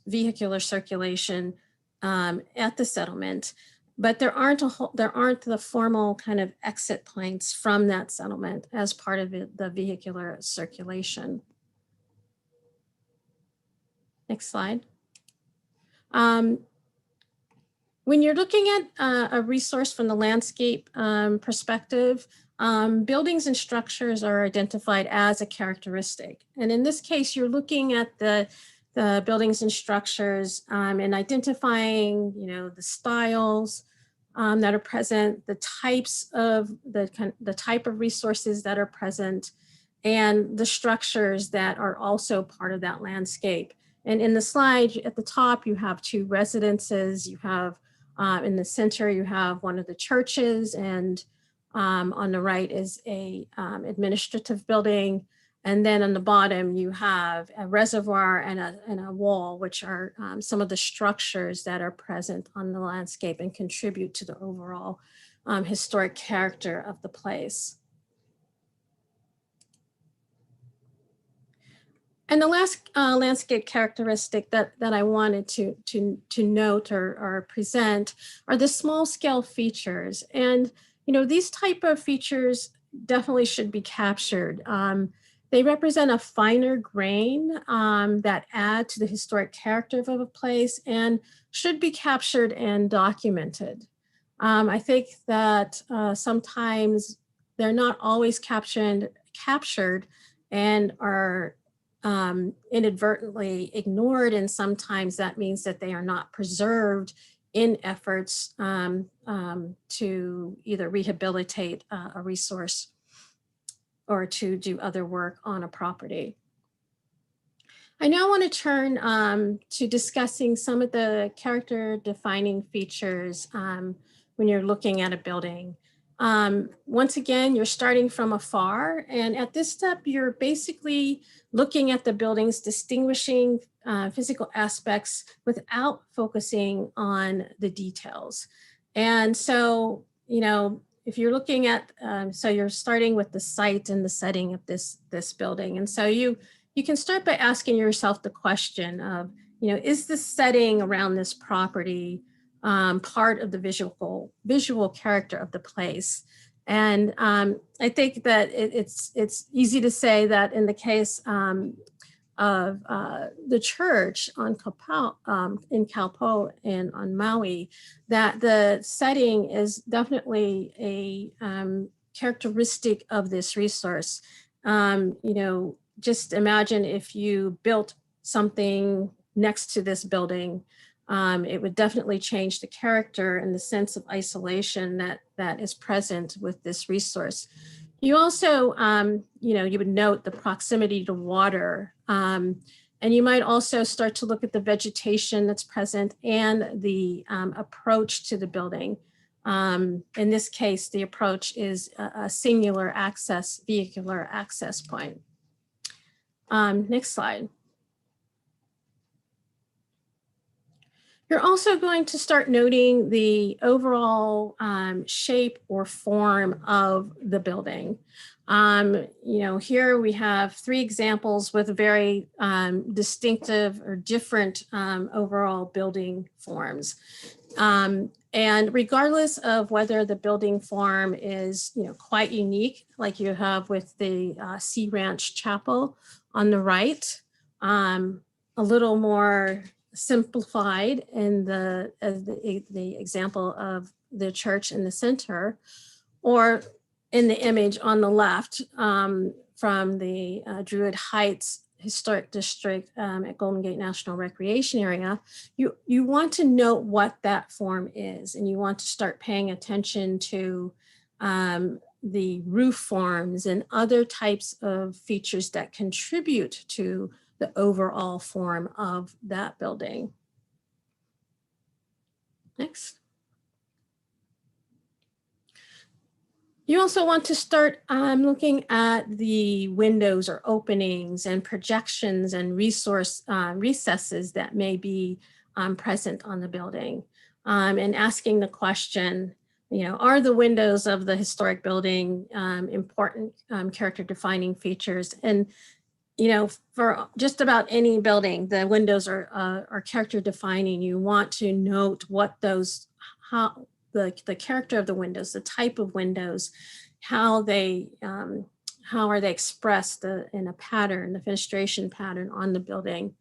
vehicular circulation at the settlement, but there aren't the formal kind of exit points from that settlement as part of the vehicular circulation. Next slide. When you're looking at a resource from the landscape perspective, buildings and structures are identified as a characteristic. And in this case, you're looking at the buildings and structures and identifying, you know, the styles that are present, the types of the type of resources that are present, and the structures that are also part of that landscape. And in the slide at the top, you have two residences. You have in the center, you have one of the churches, and on the right is a administrative building. And then on the bottom, you have a reservoir and a wall, which are some of the structures that are present on the landscape and contribute to the overall historic character of the place. And the last landscape characteristic that I wanted to note or present are the small scale features. And, you know, these type of features definitely should be captured. They represent a finer grain that add to the historic character of a place and should be captured and documented. I think that sometimes they're not always captured and are inadvertently ignored, and sometimes that means that they are not preserved in efforts to either rehabilitate a resource or to do other work on a property. I now want to turn to discussing some of the character defining features when you're looking at a building. Once again, you're starting from afar, and at this step, you're basically looking at the building's distinguishing physical aspects without focusing on the details. And so, you know, if you're looking at, so you're starting with the site and the setting of this building. And so you can start by asking yourself the question of, you know, is the setting around this property part of the visual character of the place? And I think that it's easy to say that in the case of the church on in Kaupo and on Maui, that the setting is definitely a characteristic of this resource. You know, just imagine if you built something next to this building, it would definitely change the character and the sense of isolation that is present with this resource. You also, you know, you would note the proximity to water, and you might also start to look at the vegetation that's present and the approach to the building. In this case, the approach is a singular access, vehicular access point. Next slide. You're also going to start noting the overall shape or form of the building. You know, here we have 3 examples with very distinctive or different overall building forms. And regardless of whether the building form is, you know, quite unique, like you have with the Sea Ranch Chapel on the right, a little more simplified in the example of the church in the center, or in the image on the left from the Druid Heights Historic District at Golden Gate National Recreation Area, you want to note what that form is, and you want to start paying attention to the roof forms and other types of features that contribute to the overall form of that building. Next. You also want to start looking at the windows or openings and projections and recesses that may be present on the building, and asking the question, you know, are the windows of the historic building important character defining features? And you know, for just about any building, the windows are character defining. You want to note what those, how the character of the windows, the type of windows, how are they expressed in a pattern, the fenestration pattern on the building.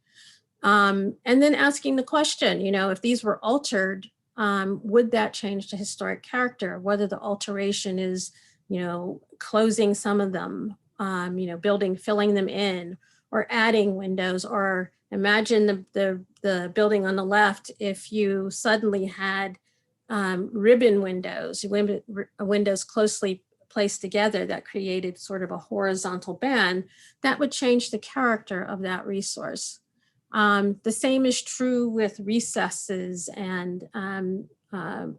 And then asking the question, you know, if these were altered, would that change the historic character? Whether the alteration is, you know, closing some of them, you know, filling them in, or adding windows, or imagine the building on the left, if you suddenly had ribbon windows closely placed together that created sort of a horizontal band, that would change the character of that resource. The same is true with recesses and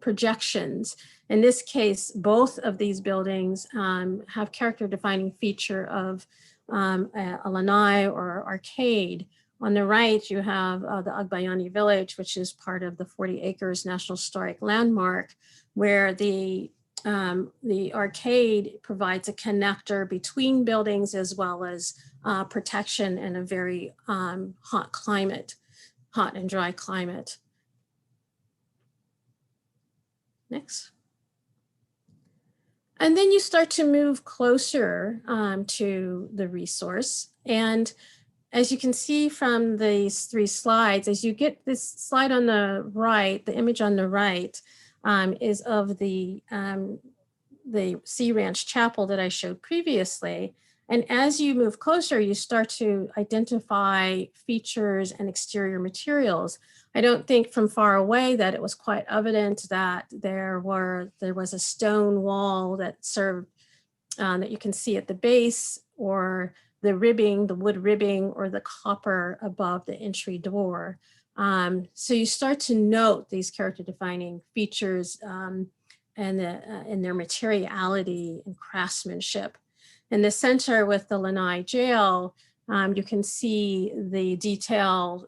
projections. In this case, both of these buildings have character defining feature of a lanai or arcade. On the right, you have the Agbayani Village, which is part of the 40 Acres National Historic Landmark, where the arcade provides a connector between buildings as well as protection in a very hot and dry climate. Next. And then you start to move closer to the resource. And as you can see from these 3 slides, as you get this slide on the right, the image on the right is of the Sea Ranch Chapel that I showed previously. And as you move closer, you start to identify features and exterior materials. I don't think from far away that it was quite evident that there was a stone wall that served, that you can see at the base, or the ribbing, the wood ribbing, or the copper above the entry door. So you start to note these character defining features and their materiality and craftsmanship. In the center with the lanai jail, you can see the detail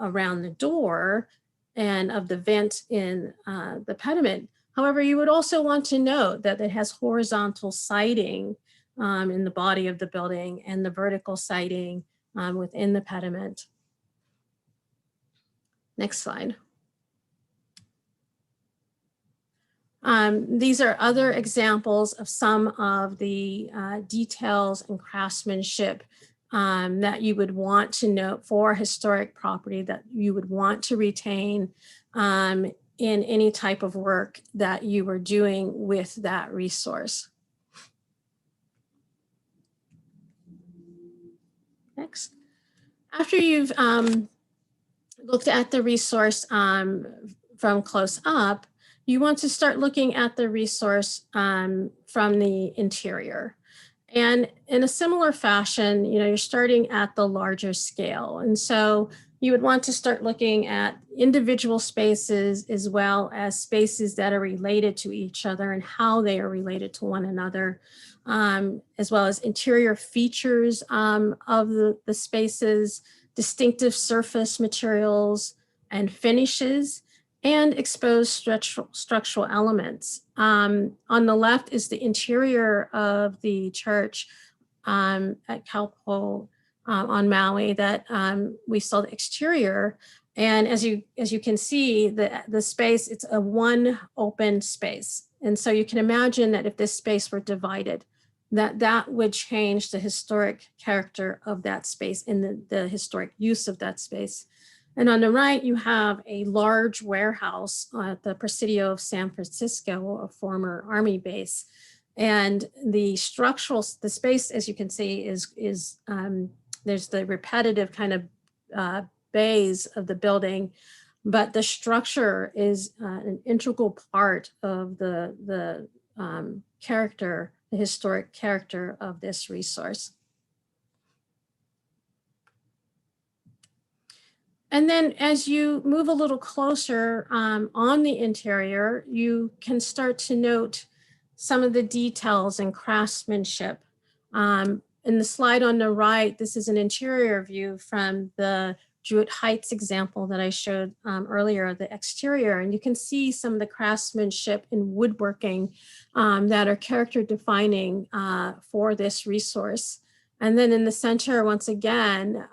around the door and of the vent in the pediment. However, you would also want to note that it has horizontal siding in the body of the building and the vertical siding within the pediment. Next slide. These are other examples of some of the details and craftsmanship that you would want to note for historic property that you would want to retain in any type of work that you were doing with that resource. Next. After you've looked at the resource from close up, you want to start looking at the resource from the interior. And in a similar fashion, you're starting at the larger scale. And so you would want to start looking at individual spaces as well as spaces that are related to each other and how they are related to one another, as well as interior features of the spaces, distinctive surface materials and finishes, and exposed structural elements. On the left is the interior of the church at Kaupo on Maui that we saw the exterior. And as you can see, the space, it's a one open space. And so you can imagine that if this space were divided, that would change the historic character of that space and the historic use of that space. And on the right, you have a large warehouse at the Presidio of San Francisco, a former Army base. And the space, as you can see, is there's the repetitive kind of bays of the building, but the structure is an integral part of the character, the historic character of this resource. And then as you move a little closer on the interior, you can start to note some of the details and craftsmanship. In the slide on the right, this is an interior view from the Druid Heights example that I showed earlier, the exterior. And you can see some of the craftsmanship in woodworking that are character defining for this resource. And then in the center, once again,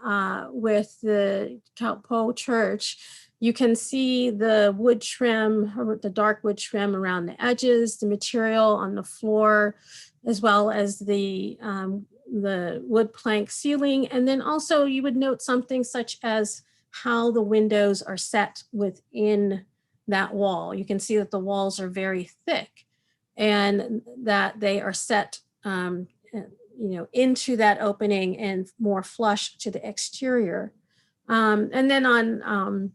with the Kaupo Church, you can see the wood trim, the dark wood trim around the edges, the material on the floor, as well as the wood plank ceiling. And then also you would note something such as how the windows are set within that wall. You can see that the walls are very thick and that they are set into that opening and more flush to the exterior. And then on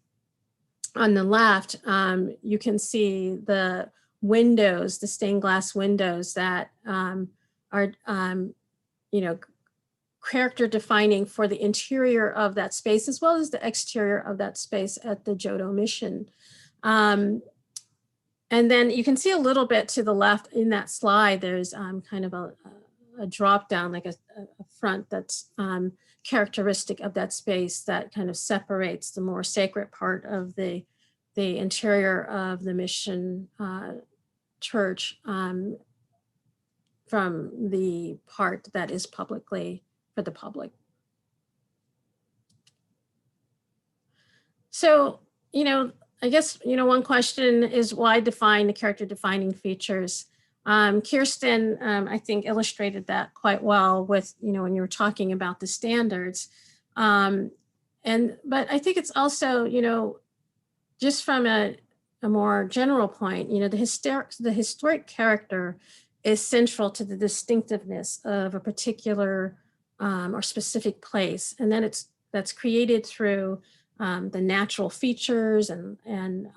the left, you can see the windows, the stained glass windows that are, character defining for the interior of that space, as well as the exterior of that space at the Jodo Mission. And then you can see a little bit to the left in that slide, there's kind of a drop down, like a front that's characteristic of that space that kind of separates the more sacred part of the interior of the mission church from the part that is publicly for the public. So, I guess, one question is why define the character defining features? Kirsten, I think, illustrated that quite well with, when you were talking about the standards. But I think it's also, just from a more general point, the historic character is central to the distinctiveness of a particular or specific place. And then that's created through the natural features and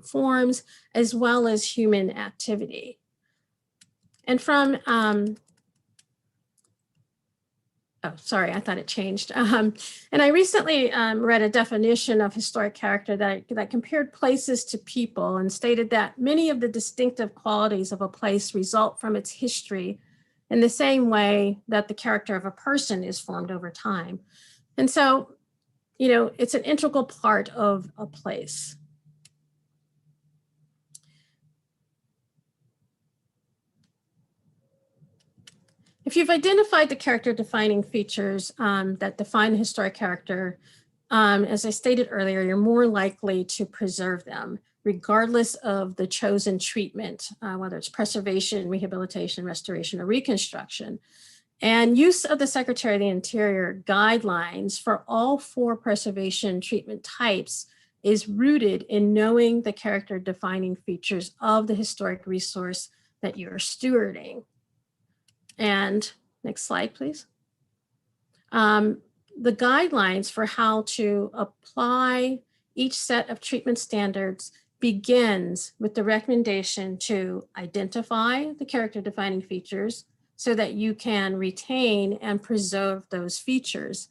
forms, as well as human activity. And from Oh, sorry, I thought it changed. And I recently read a definition of historic character that compared places to people and stated that many of the distinctive qualities of a place result from its history in the same way that the character of a person is formed over time. And so, you know, it's an integral part of a place. If you've identified the character defining features that define the historic character, as I stated earlier, you're more likely to preserve them, regardless of the chosen treatment, whether it's preservation, rehabilitation, restoration, or reconstruction. And use of the Secretary of the Interior guidelines for all 4 preservation treatment types is rooted in knowing the character defining features of the historic resource that you're stewarding. And next slide, please. The guidelines for how to apply each set of treatment standards begins with the recommendation to identify the character defining features so that you can retain and preserve those features.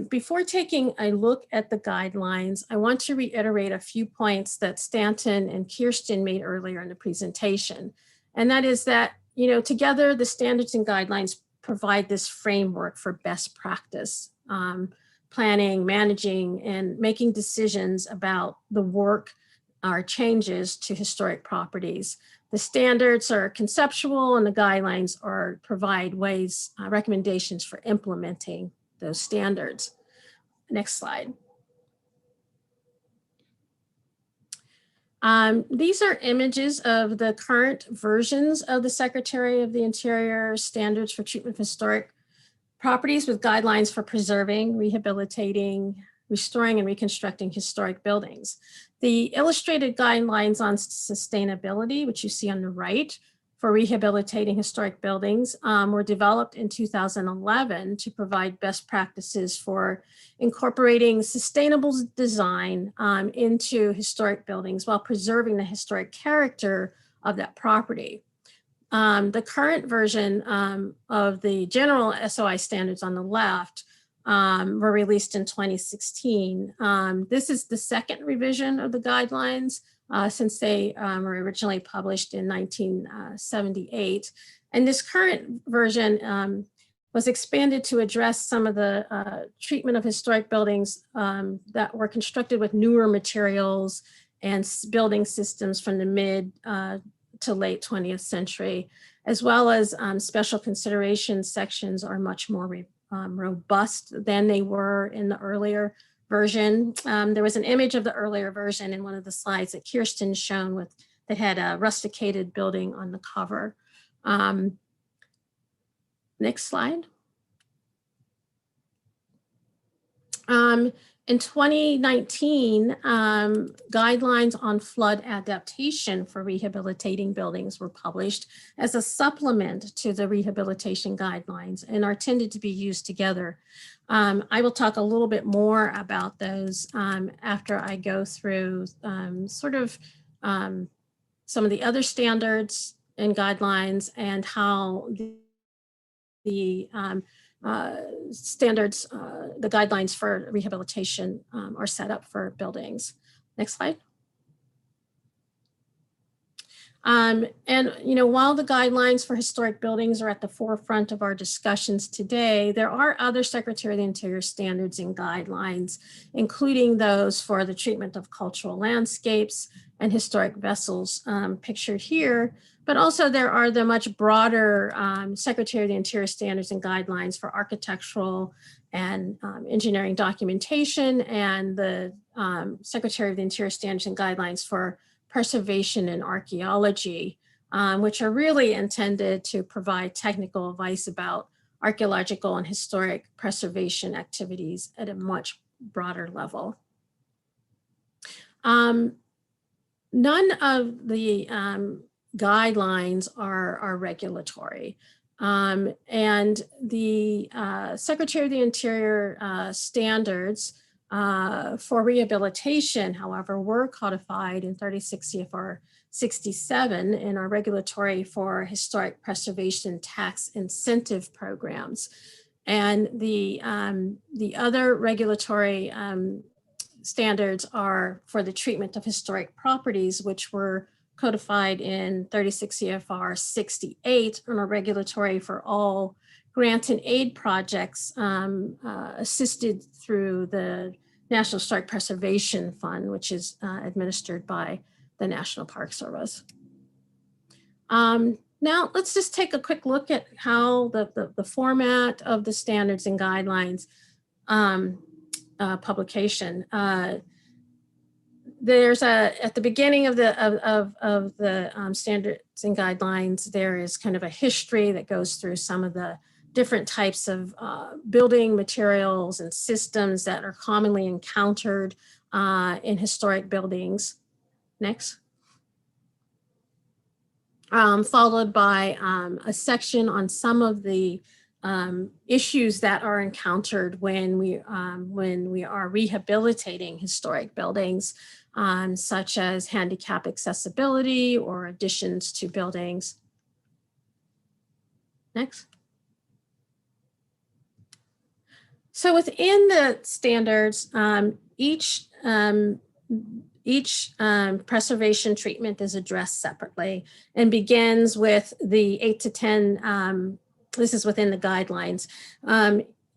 Before taking a look at the guidelines, I want to reiterate a few points that Stanton and Kirsten made earlier in the presentation. And that is that, you know, together the standards and guidelines provide this framework for best practice, planning, managing, and making decisions about the work or changes to historic properties. The standards are conceptual and the guidelines provide ways, recommendations for implementing those standards. Next slide. These are images of the current versions of the Secretary of the Interior standards for treatment of historic properties with guidelines for preserving, rehabilitating, restoring, and reconstructing historic buildings. The illustrated guidelines on sustainability, which you see on the right, for rehabilitating historic buildings were developed in 2011 to provide best practices for incorporating sustainable design into historic buildings while preserving the historic character of that property. The current version of the general SOI standards on the left were released in 2016. This is the second revision of the guidelines since they were originally published in 1978. And this current version was expanded to address some of the treatment of historic buildings that were constructed with newer materials and building systems from the mid to late 20th century, as well as special consideration sections are much more robust than they were in the earlier version. There was an image of the earlier version in one of the slides that Kirsten shown that had a rusticated building on the cover. Next slide. In 2019, guidelines on flood adaptation for rehabilitating buildings were published as a supplement to the rehabilitation guidelines and are intended to be used together. I will talk a little bit more about those after I go through some of the other standards and guidelines and how the standards, the guidelines for rehabilitation are set up for buildings. Next slide. And while the guidelines for historic buildings are at the forefront of our discussions today, there are other Secretary of the Interior standards and guidelines, including those for the treatment of cultural landscapes and historic vessels pictured here. But also there are the much broader Secretary of the Interior standards and guidelines for architectural and engineering documentation, and the Secretary of the Interior standards and guidelines for preservation and archaeology, which are really intended to provide technical advice about archaeological and historic preservation activities at a much broader level. None of the guidelines are regulatory. And the Secretary of the Interior standards for rehabilitation, however, were codified in 36 CFR 67 and are regulatory for historic preservation tax incentive programs. And the other regulatory standards are for the treatment of historic properties, which were codified in 36 CFR 68 and are regulatory for all grant and aid projects assisted through the National Historic Preservation Fund, which is administered by the National Park Service. Now let's just take a quick look at how the format of the standards and guidelines publication. There's at the beginning of the standards and guidelines, there is kind of a history that goes through some of the different types of building materials and systems that are commonly encountered in historic buildings. Next. Followed by a section on some of the issues that are encountered when we are rehabilitating historic buildings, such as handicap accessibility or additions to buildings. Next. So within the standards, each preservation treatment is addressed separately and begins with the 8 to 10, this is within the guidelines,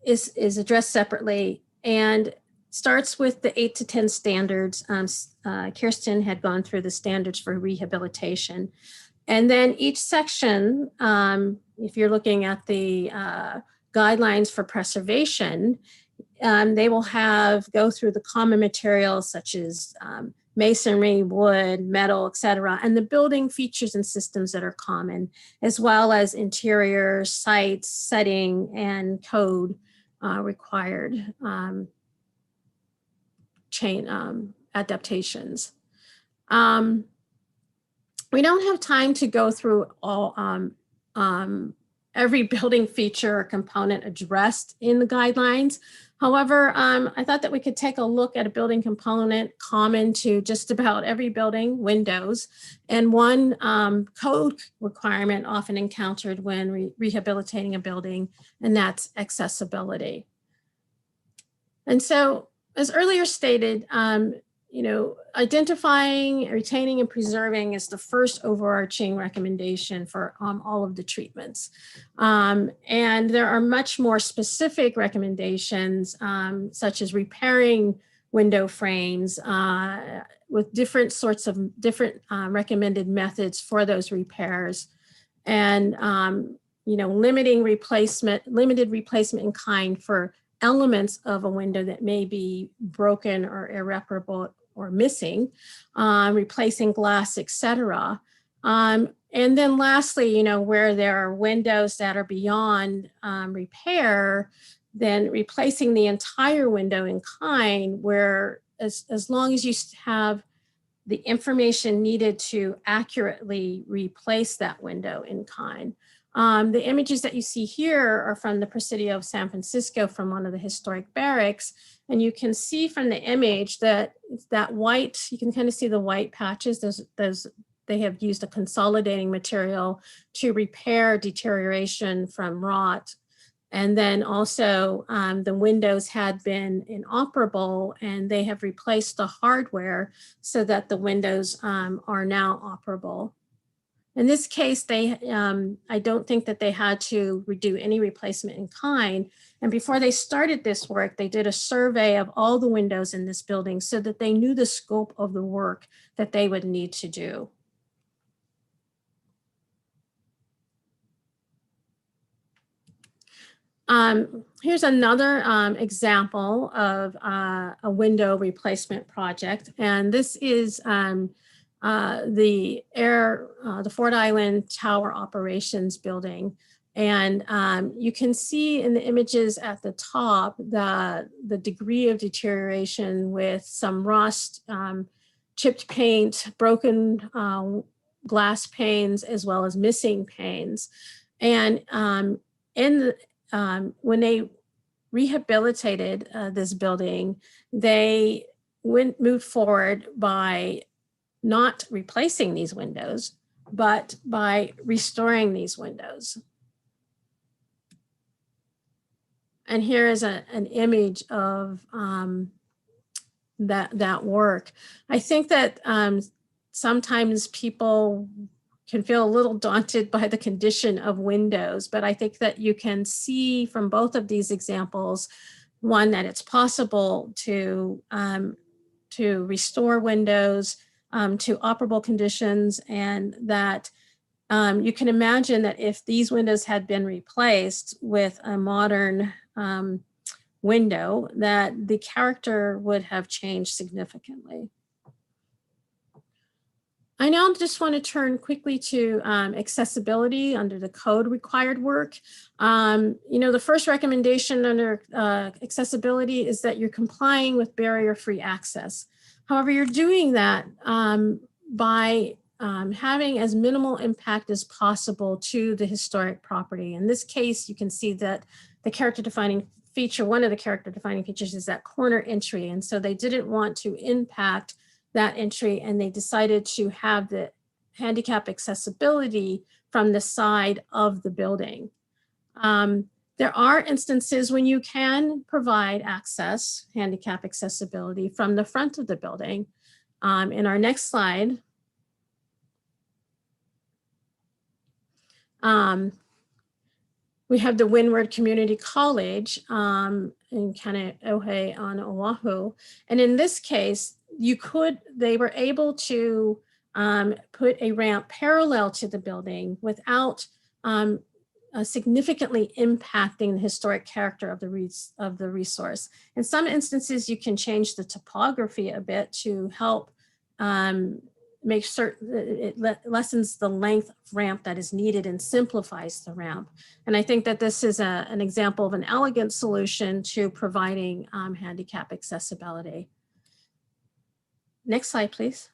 is addressed separately and starts with the 8 to 10 standards. Kirsten had gone through the standards for rehabilitation. And then each section, if you're looking at the guidelines for preservation, they will go through the common materials such as masonry, wood, metal, etc., and the building features and systems that are common, as well as interior, sites, setting, and code required adaptations. We don't have time to go through all every building feature or component addressed in the guidelines. However, I thought that we could take a look at a building component common to just about every building, windows, and one code requirement often encountered when rehabilitating a building, and that's accessibility. And so, as earlier stated, identifying, retaining, and preserving is the first overarching recommendation for all of the treatments. And there are much more specific recommendations, such as repairing window frames with different sorts of recommended methods for those repairs, and limited replacement in kind for elements of a window that may be broken or irreparable or missing, replacing glass, etc. And then lastly, where there are windows that are beyond repair, then replacing the entire window in kind, where as long as you have the information needed to accurately replace that window in kind. The images that you see here are from the Presidio of San Francisco, from one of the historic barracks. And you can see from the image that white, you can kind of see the white patches. They have used a consolidating material to repair deterioration from rot. And then also the windows had been inoperable, and they have replaced the hardware so that the windows are now operable. In this case, I don't think that they had to do any replacement in kind. And before they started this work, they did a survey of all the windows in this building so that they knew the scope of the work that they would need to do. Here's another example of a window replacement project. And this is the Ford Island Tower Operations Building. And you can see in the images at the top the degree of deterioration with some rust, chipped paint, broken glass panes, as well as missing panes. And when they rehabilitated this building, they moved forward by not replacing these windows, but by restoring these windows. And here is an image of that work. I think that sometimes people can feel a little daunted by the condition of windows, but I think that you can see from both of these examples, one, that it's possible to restore windows to operable conditions, and that you can imagine that if these windows had been replaced with a modern window, that the character would have changed significantly. I now just want to turn quickly to accessibility under the code required work. The first recommendation under accessibility is that you're complying with barrier-free access. However, you're doing that by having as minimal impact as possible to the historic property. In this case, you can see that the character defining feature, one of the character defining features is that corner entry. And so they didn't want to impact that entry, and they decided to have the handicap accessibility from the side of the building. There are instances when you can provide access, handicap accessibility from the front of the building. In our next slide, we have the Windward Community College in Kaneohe on Oahu. And in this case, they were able to put a ramp parallel to the building without significantly impacting the historic character of the resource. In some instances, you can change the topography a bit to help make certain it lessens the length of ramp that is needed and simplifies the ramp. And I think that this is an example of an elegant solution to providing handicap accessibility. Next slide, please.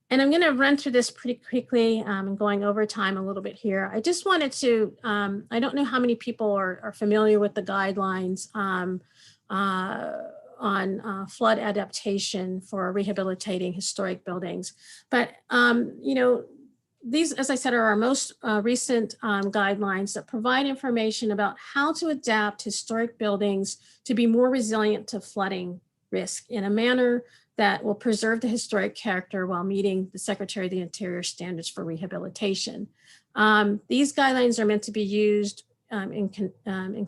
And I'm going to run through this pretty quickly and going over time a little bit here. I just wanted to, I don't know how many people are familiar with the guidelines on flood adaptation for rehabilitating historic buildings. But, these, as I said, are our most recent guidelines that provide information about how to adapt historic buildings to be more resilient to flooding risk in a manner that will preserve the historic character while meeting the Secretary of the Interior standards for rehabilitation. These guidelines are meant to be used in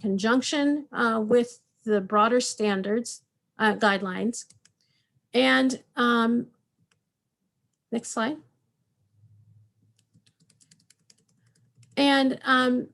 conjunction with the broader standards guidelines. And next slide. And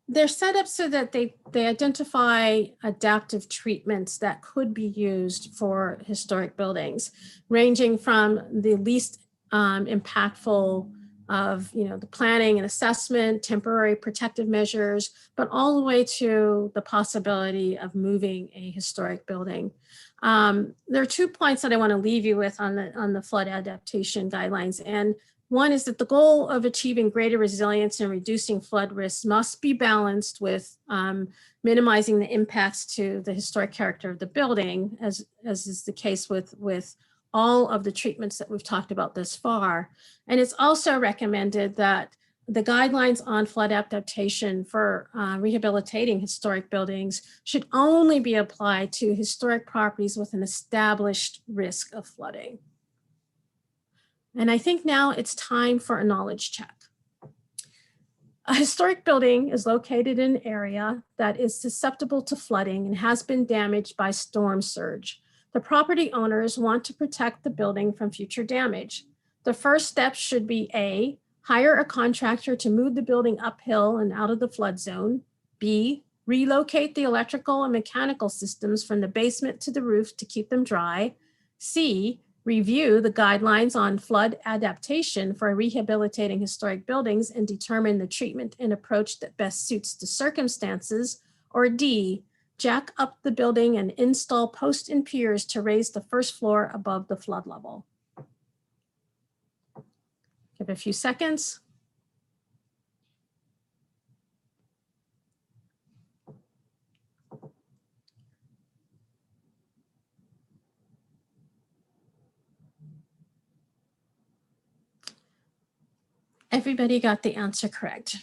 they're set up so that they identify adaptive treatments that could be used for historic buildings, ranging from the least impactful of the planning and assessment, temporary protective measures, but all the way to the possibility of moving a historic building. There are 2 points that I want to leave you with on the flood adaptation guidelines. And one is that the goal of achieving greater resilience and reducing flood risks must be balanced with minimizing the impacts to the historic character of the building, as is the case with all of the treatments that we've talked about this far. And it's also recommended that the guidelines on flood adaptation for rehabilitating historic buildings should only be applied to historic properties with an established risk of flooding. And I think now it's time for a knowledge check. A historic building is located in an area that is susceptible to flooding and has been damaged by storm surge. The property owners want to protect the building from future damage. The first step should be A, hire a contractor to move the building uphill and out of the flood zone. B, relocate the electrical and mechanical systems from the basement to the roof to keep them dry. C, review the guidelines on flood adaptation for rehabilitating historic buildings and determine the treatment and approach that best suits the circumstances. Or D, jack up the building and install posts and piers to raise the first floor above the flood level. Give it a few seconds. Everybody got the answer correct.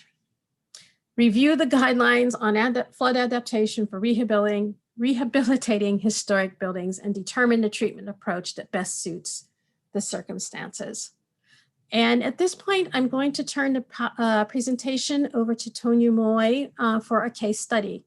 review the guidelines on flood adaptation for rehabilitating historic buildings, and determine the treatment approach that best suits the circumstances. And at this point, I'm going to turn the presentation over to Tonyu Moy for a case study.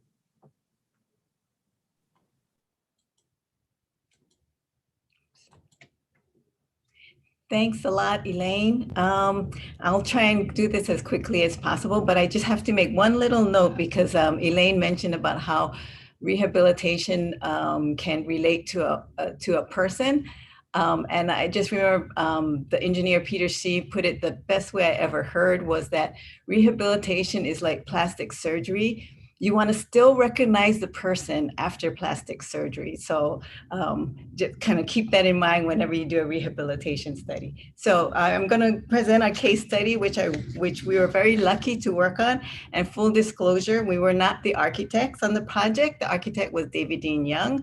Thanks a lot, Elaine. I'll try and do this as quickly as possible, but I just have to make one little note because Elaine mentioned about how rehabilitation can relate to a person. And I just remember the engineer Peter C. put it the best way I ever heard was that rehabilitation is like plastic surgery. You want to still recognize the person after plastic surgery. So just kind of keep that in mind whenever you do a rehabilitation study. So I'm going to present a case study, which we were very lucky to work on. And full disclosure, we were not the architects on the project. The architect was David Dean Young.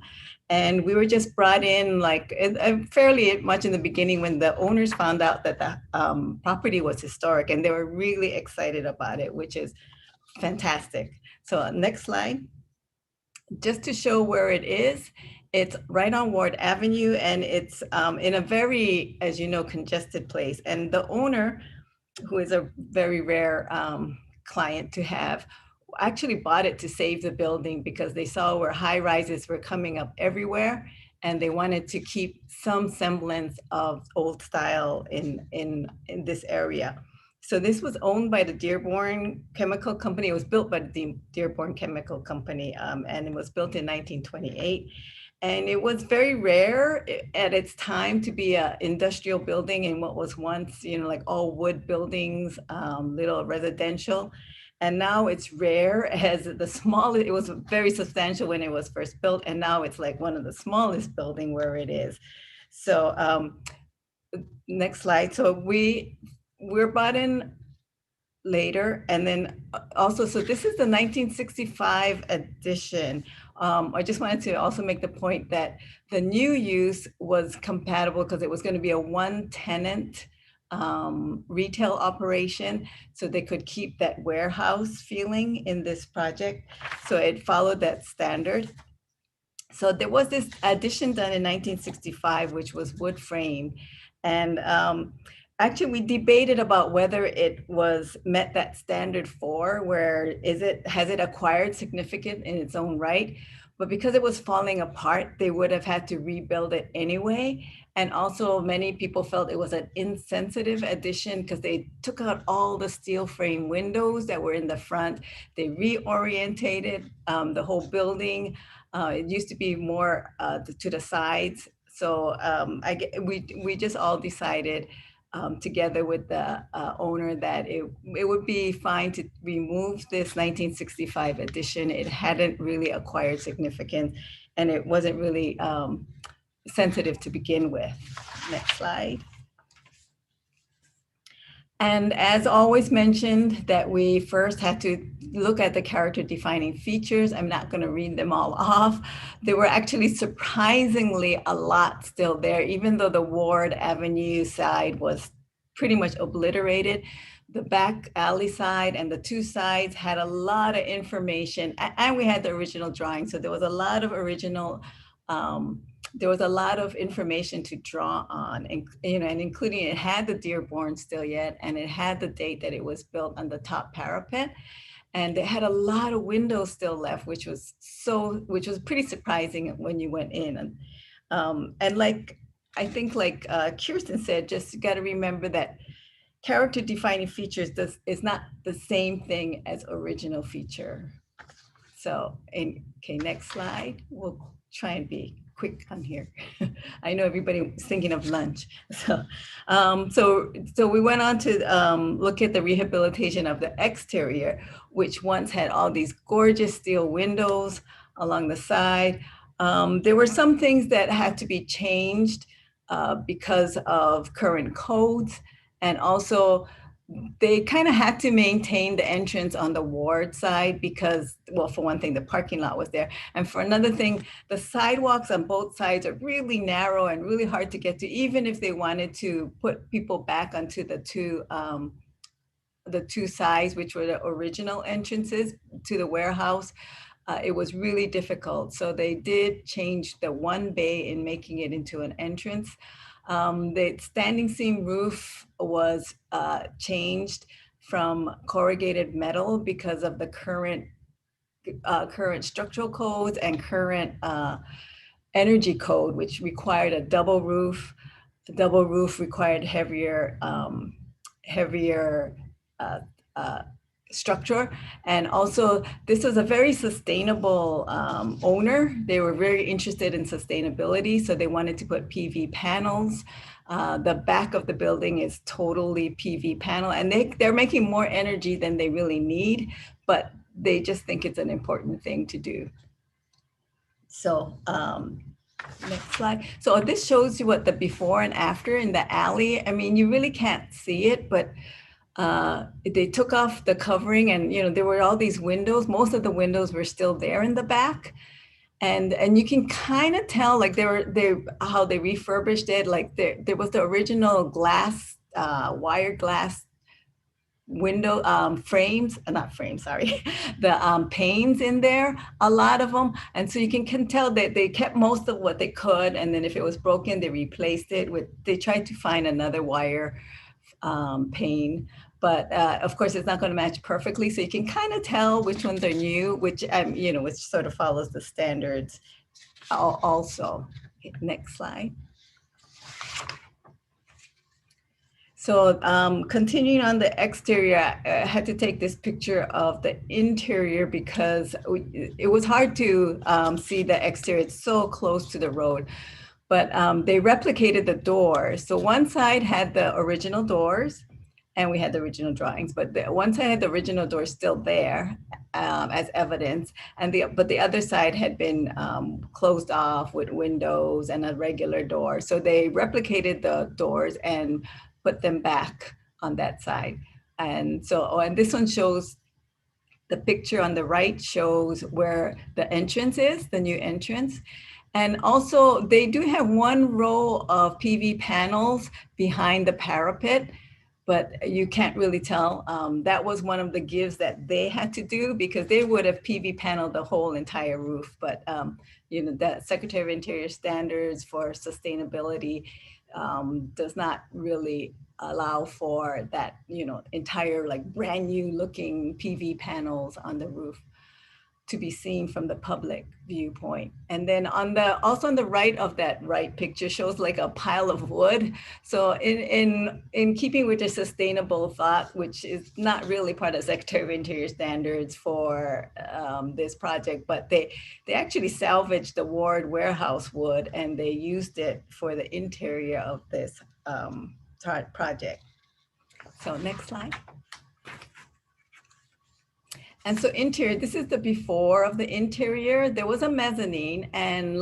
And we were just brought in like fairly much in the beginning when the owners found out that the property was historic, and they were really excited about it, which is fantastic. So next slide. Just to show where it is, it's right on Ward Avenue, and it's in a very, as you know, congested place. And the owner, who is a very rare client to have, actually bought it to save the building because they saw where high rises were coming up everywhere, and they wanted to keep some semblance of old style in this area. So this was owned by the Dearborn Chemical Company. It was built by the Dearborn Chemical Company, and it was built in 1928. And it was very rare at its time to be an industrial building in what was once, you know, like all wood buildings, little residential. And now it's rare as the smallest. It was very substantial when it was first built, and now it's like one of the smallest building where it is. So next slide. So we're brought in later, and then also, so this is the 1965 edition. I just wanted to also make the point that the new use was compatible because it was going to be a one tenant retail operation, so they could keep that warehouse feeling in this project. So it followed that standard. So there was this addition done in 1965, which was wood frame. And actually, we debated about whether it was met that standard has it acquired significance in its own right? But because it was falling apart, they would have had to rebuild it anyway. And also many people felt it was an insensitive addition because they took out all the steel frame windows that were in the front. They reorientated the whole building. It used to be more to the sides. So we just all decided together with the owner that it would be fine to remove this 1965 edition. It hadn't really acquired significance, and it wasn't really sensitive to begin with. Next slide. And as always mentioned, that we first had to look at the character defining features. I'm not going to read them all off. There were actually surprisingly a lot still there, even though the Ward Avenue side was pretty much obliterated. The back alley side and the two sides had a lot of information, and we had the original drawing. So there was a lot of original there was a lot of information to draw on, and including it had the Dearborn still yet, and it had the date that it was built on the top parapet, and it had a lot of windows still left, which was pretty surprising when you went in. And like I think, like Kirsten said, just got to remember that character defining features is not the same thing as original feature. So, okay, next slide. We'll try and be quick on here. I know everybody was thinking of lunch. So we went on to look at the rehabilitation of the exterior, which once had all these gorgeous steel windows along the side. There were some things that had to be changed because of current codes, and also they kind of had to maintain the entrance on the Ward side because, well, for one thing, the parking lot was there. And for another thing, the sidewalks on both sides are really narrow and really hard to get to, even if they wanted to put people back onto the two the two sides, which were the original entrances to the warehouse, it was really difficult. So they did change the one bay in making it into an entrance. The standing seam roof was changed from corrugated metal because of the current structural codes and current energy code, which required a double roof. The double roof required heavier structure. And also, this was a very sustainable owner. They were very interested in sustainability, so they wanted to put PV panels. The back of the building is totally PV panel, and they're making more energy than they really need, but they just think it's an important thing to do. So next slide. So this shows you what the before and after in the alley. I mean, you really can't see it, but they took off the covering, and there were all these windows. Most of the windows were still there in the back, and you can kind of tell, like how they refurbished it. Like there was the original glass, wire glass window frames, not frames, sorry, the panes in there, a lot of them. And so you can tell that they kept most of what they could, and then if it was broken, they replaced it with, they tried to find another wire pane, but of course it's not going to match perfectly. So you can kind of tell which ones are new, which which sort of follows the standards also. Next slide. So continuing on the exterior, I had to take this picture of the interior because it was hard to see the exterior. It's so close to the road. But they replicated the doors. So one side had the original doors, and we had the original drawings, but one side had the original doors still there as evidence, but the other side had been closed off with windows and a regular door. So they replicated the doors and put them back on that side. And so, and this one shows, the picture on the right shows where the entrance is, the new entrance. And also they do have one row of PV panels behind the parapet, but you can't really tell. That was one of the gives that they had to do, because they would have PV paneled the whole entire roof. But the Secretary of Interior standards for sustainability does not really allow for that, entire like brand new looking PV panels on the roof to be seen from the public viewpoint. And then also on the right of that right picture shows like a pile of wood. So in keeping with the sustainable thought, which is not really part of Secretary of Interior standards for this project, but they actually salvaged the Ward warehouse wood and they used it for the interior of this project. So next slide. And so interior, this is the before of the interior. There was a mezzanine, and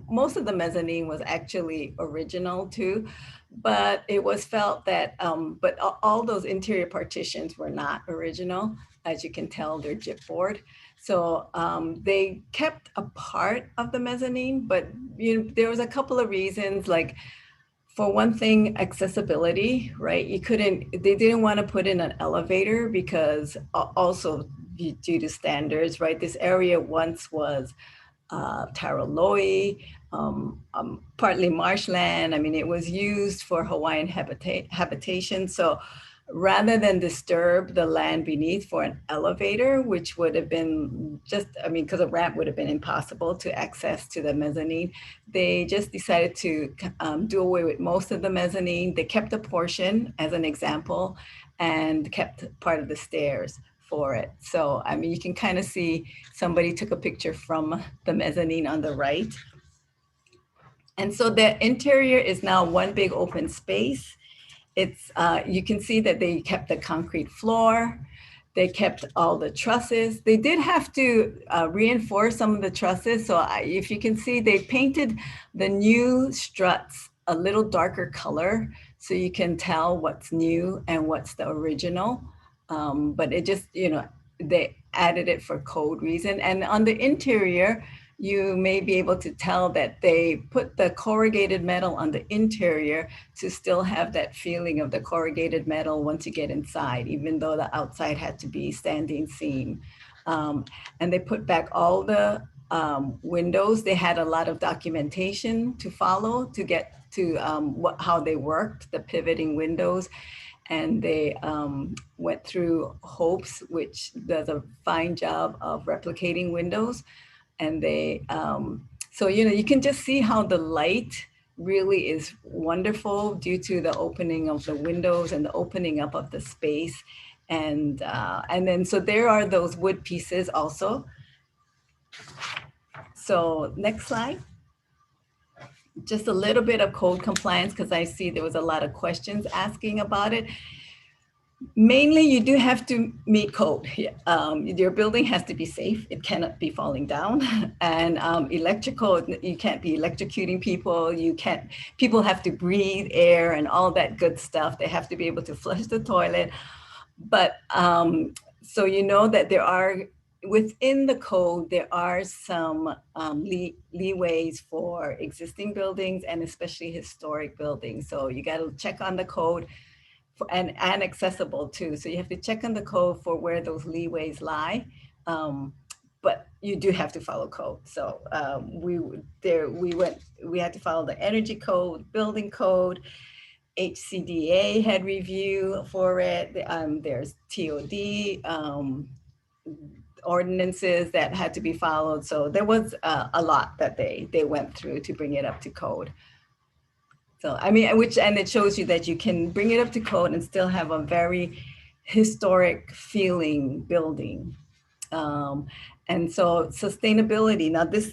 most of the mezzanine was actually original too, but it was felt that, but all those interior partitions were not original. As you can tell, they're gypboard. So they kept a part of the mezzanine, but there was a couple of reasons, like, for one thing, accessibility, right? They didn't want to put in an elevator because also due to standards, right? This area once was Taraloi, partly marshland. I mean, it was used for Hawaiian habitation. So rather than disturb the land beneath for an elevator, which would have been because a ramp would have been impossible to access to the mezzanine, they just decided to do away with most of the mezzanine. They kept a portion as an example and kept part of the stairs for it. So, I mean, you can kind of see somebody took a picture from the mezzanine on the right. And so the interior is now one big open space. It's, you can see that they kept the concrete floor. They kept all the trusses. They did have to reinforce some of the trusses. So if you can see, they painted the new struts a little darker color so you can tell what's new and what's the original. But it just, they added it for code reason. And on the interior, you may be able to tell that they put the corrugated metal on the interior to still have that feeling of the corrugated metal once you get inside, even though the outside had to be standing seam. And they put back all the windows. They had a lot of documentation to follow to get to how they worked, the pivoting windows. And they went through Hopes, which does a fine job of replicating windows. And they, so, you know, you can just see how the light really is wonderful due to the opening of the windows and the opening up of the space. And then, so there are those wood pieces also. So next slide. Just a little bit of code compliance, because I see there was a lot of questions asking about it. Mainly, you do have to meet code. Your building has to be safe. It cannot be falling down. And electrical, you can't be electrocuting people. People have to breathe air and all that good stuff. They have to be able to flush the toilet. But so you know that there are, within the code, there are some leeways for existing buildings and especially historic buildings. So you got to check on the code. And accessible too. So you have to check on the code for where those leeways lie. But you do have to follow code. So we had to follow the energy code, building code, HCDA had review for it. There's TOD, ordinances that had to be followed. So there was a lot that they went through to bring it up to code. So, I mean, and it shows you that you can bring it up to code and still have a very historic feeling building. And so sustainability, now this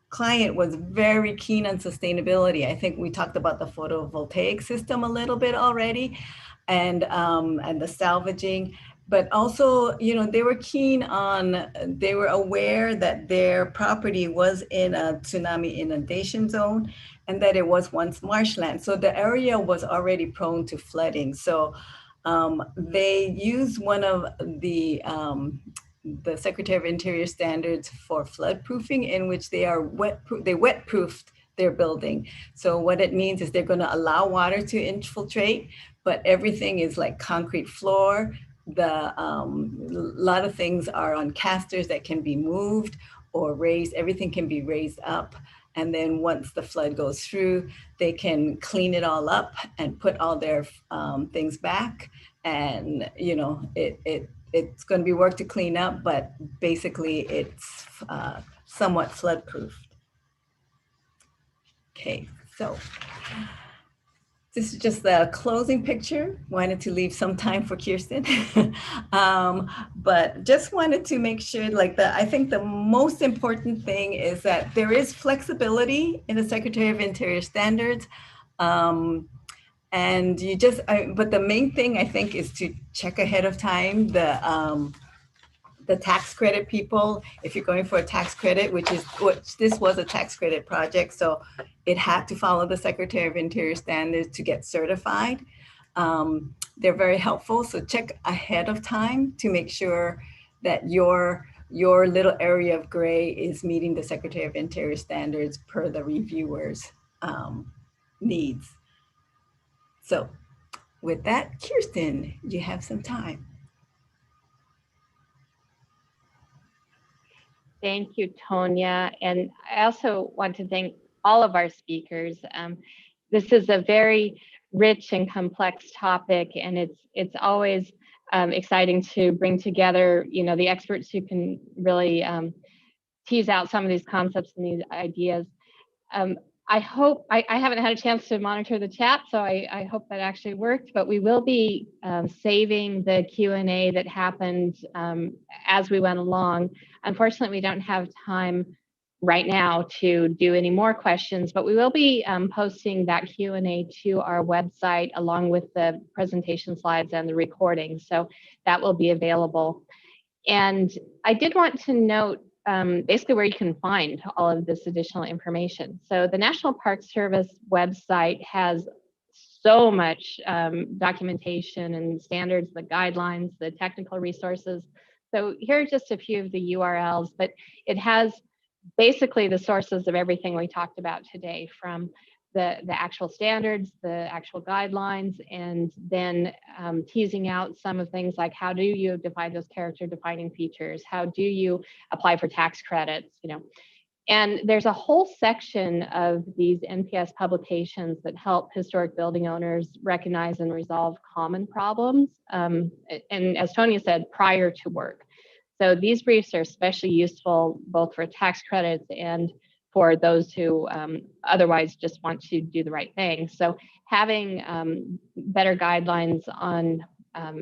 client was very keen on sustainability. I think we talked about the photovoltaic system a little bit already and the salvaging, but also, you know, they were keen on, they were aware that their property was in a tsunami inundation zone and that it was once marshland. So the area was already prone to flooding. So they used one of the Secretary of Interior standards for flood proofing, in which they wet proofed their building. So what it means is they're gonna allow water to infiltrate, but everything is like concrete floor. A lot of things are on casters that can be moved or raised. Everything can be raised up. And then once the flood goes through, they can clean it all up and put all their things back. And, you know, it's going to be work to clean up, but basically it's somewhat flood proofed. Okay, so this is just the closing picture. Wanted to leave some time for Kirsten, but just wanted to make sure, like, I think the most important thing is that there is flexibility in the Secretary of Interior standards. And you just, but the main thing I think is to check ahead of time the tax credit people, if you're going for a tax credit, which this was a tax credit project, so it had to follow the Secretary of Interior standards to get certified. They're very helpful, so check ahead of time to make sure that your little area of gray is meeting the Secretary of Interior standards per the reviewer's needs. So with that, Kirsten, you have some time. Thank you, Tonya. And I also want to thank all of our speakers. This is a very rich and complex topic, and it's always exciting to bring together, you know, the experts who can really tease out some of these concepts and these ideas. I hope, I haven't had a chance to monitor the chat, so I hope that actually worked, but we will be saving the Q&A that happened as we went along. Unfortunately, we don't have time right now to do any more questions, but we will be posting that Q&A to our website along with the presentation slides and the recording, so that will be available. And I did want to note basically where you can find all of this additional information. So the National Park Service website has so much documentation and standards, the guidelines, the technical resources. So here are just a few of the URLs, but it has basically the sources of everything we talked about today, from the actual standards, the actual guidelines, and then teasing out some of things like, how do you define those character defining features? How do you apply for tax credits? And there's a whole section of these NPS publications that help historic building owners recognize and resolve common problems. And as Tonya said, prior to work. So these briefs are especially useful both for tax credits and for those who otherwise just want to do the right thing. So having better guidelines on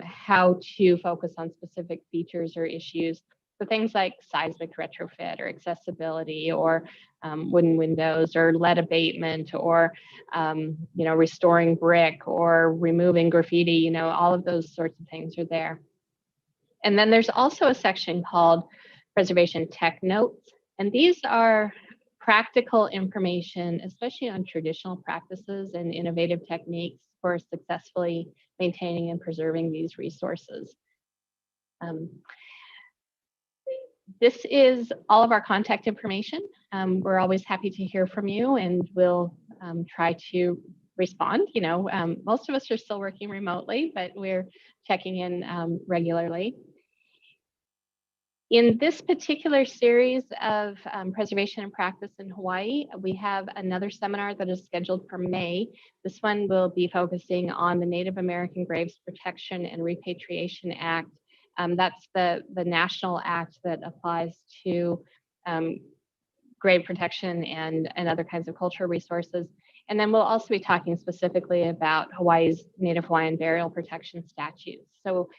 how to focus on specific features or issues, so things like seismic retrofit or accessibility or wooden windows or lead abatement or restoring brick or removing graffiti, all of those sorts of things are there. And then there's also a section called Preservation Tech Notes. And these are practical information, especially on traditional practices and innovative techniques for successfully maintaining and preserving these resources. This is all of our contact information. We're always happy to hear from you, and we'll try to respond. Most of us are still working remotely, but we're checking in regularly. In this particular series of preservation and practice in Hawaii, we have another seminar that is scheduled for May. This one will be focusing on the Native American Graves Protection and Repatriation Act. That's the national act that applies to grave protection and other kinds of cultural resources. And then we'll also be talking specifically about Hawaii's Native Hawaiian burial protection statutes. So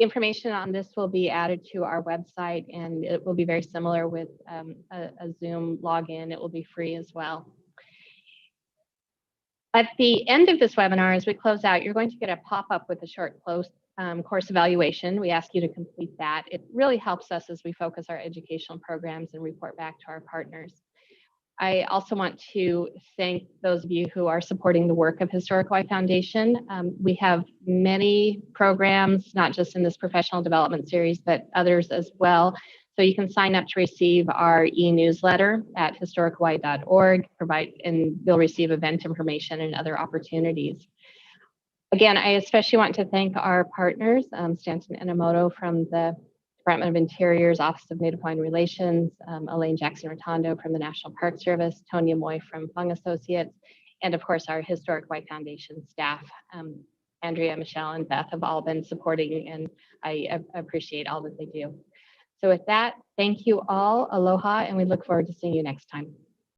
information on this will be added to our website, and it will be very similar with a Zoom login. It will be free as well. At the end of this webinar, as we close out, you're going to get a pop-up with a short course evaluation. We ask you to complete that. It really helps us as we focus our educational programs and report back to our partners. I also want to thank those of you who are supporting the work of Historic Hawaii Foundation. We have many programs, not just in this professional development series, but others as well. So you can sign up to receive our e-newsletter at historichawaii.org, and you'll receive event information and other opportunities. Again, I especially want to thank our partners, Stanton Enomoto from the Department of Interior's Office of Native Hawaiian Relations, Elaine Jackson-Rotondo from the National Park Service, Tonya Moy from Fung Associates, and of course our Historic Hawaii Foundation staff. Andrea, Michelle, and Beth have all been supporting, and I appreciate all that they do. So with that, thank you all, aloha, and we look forward to seeing you next time.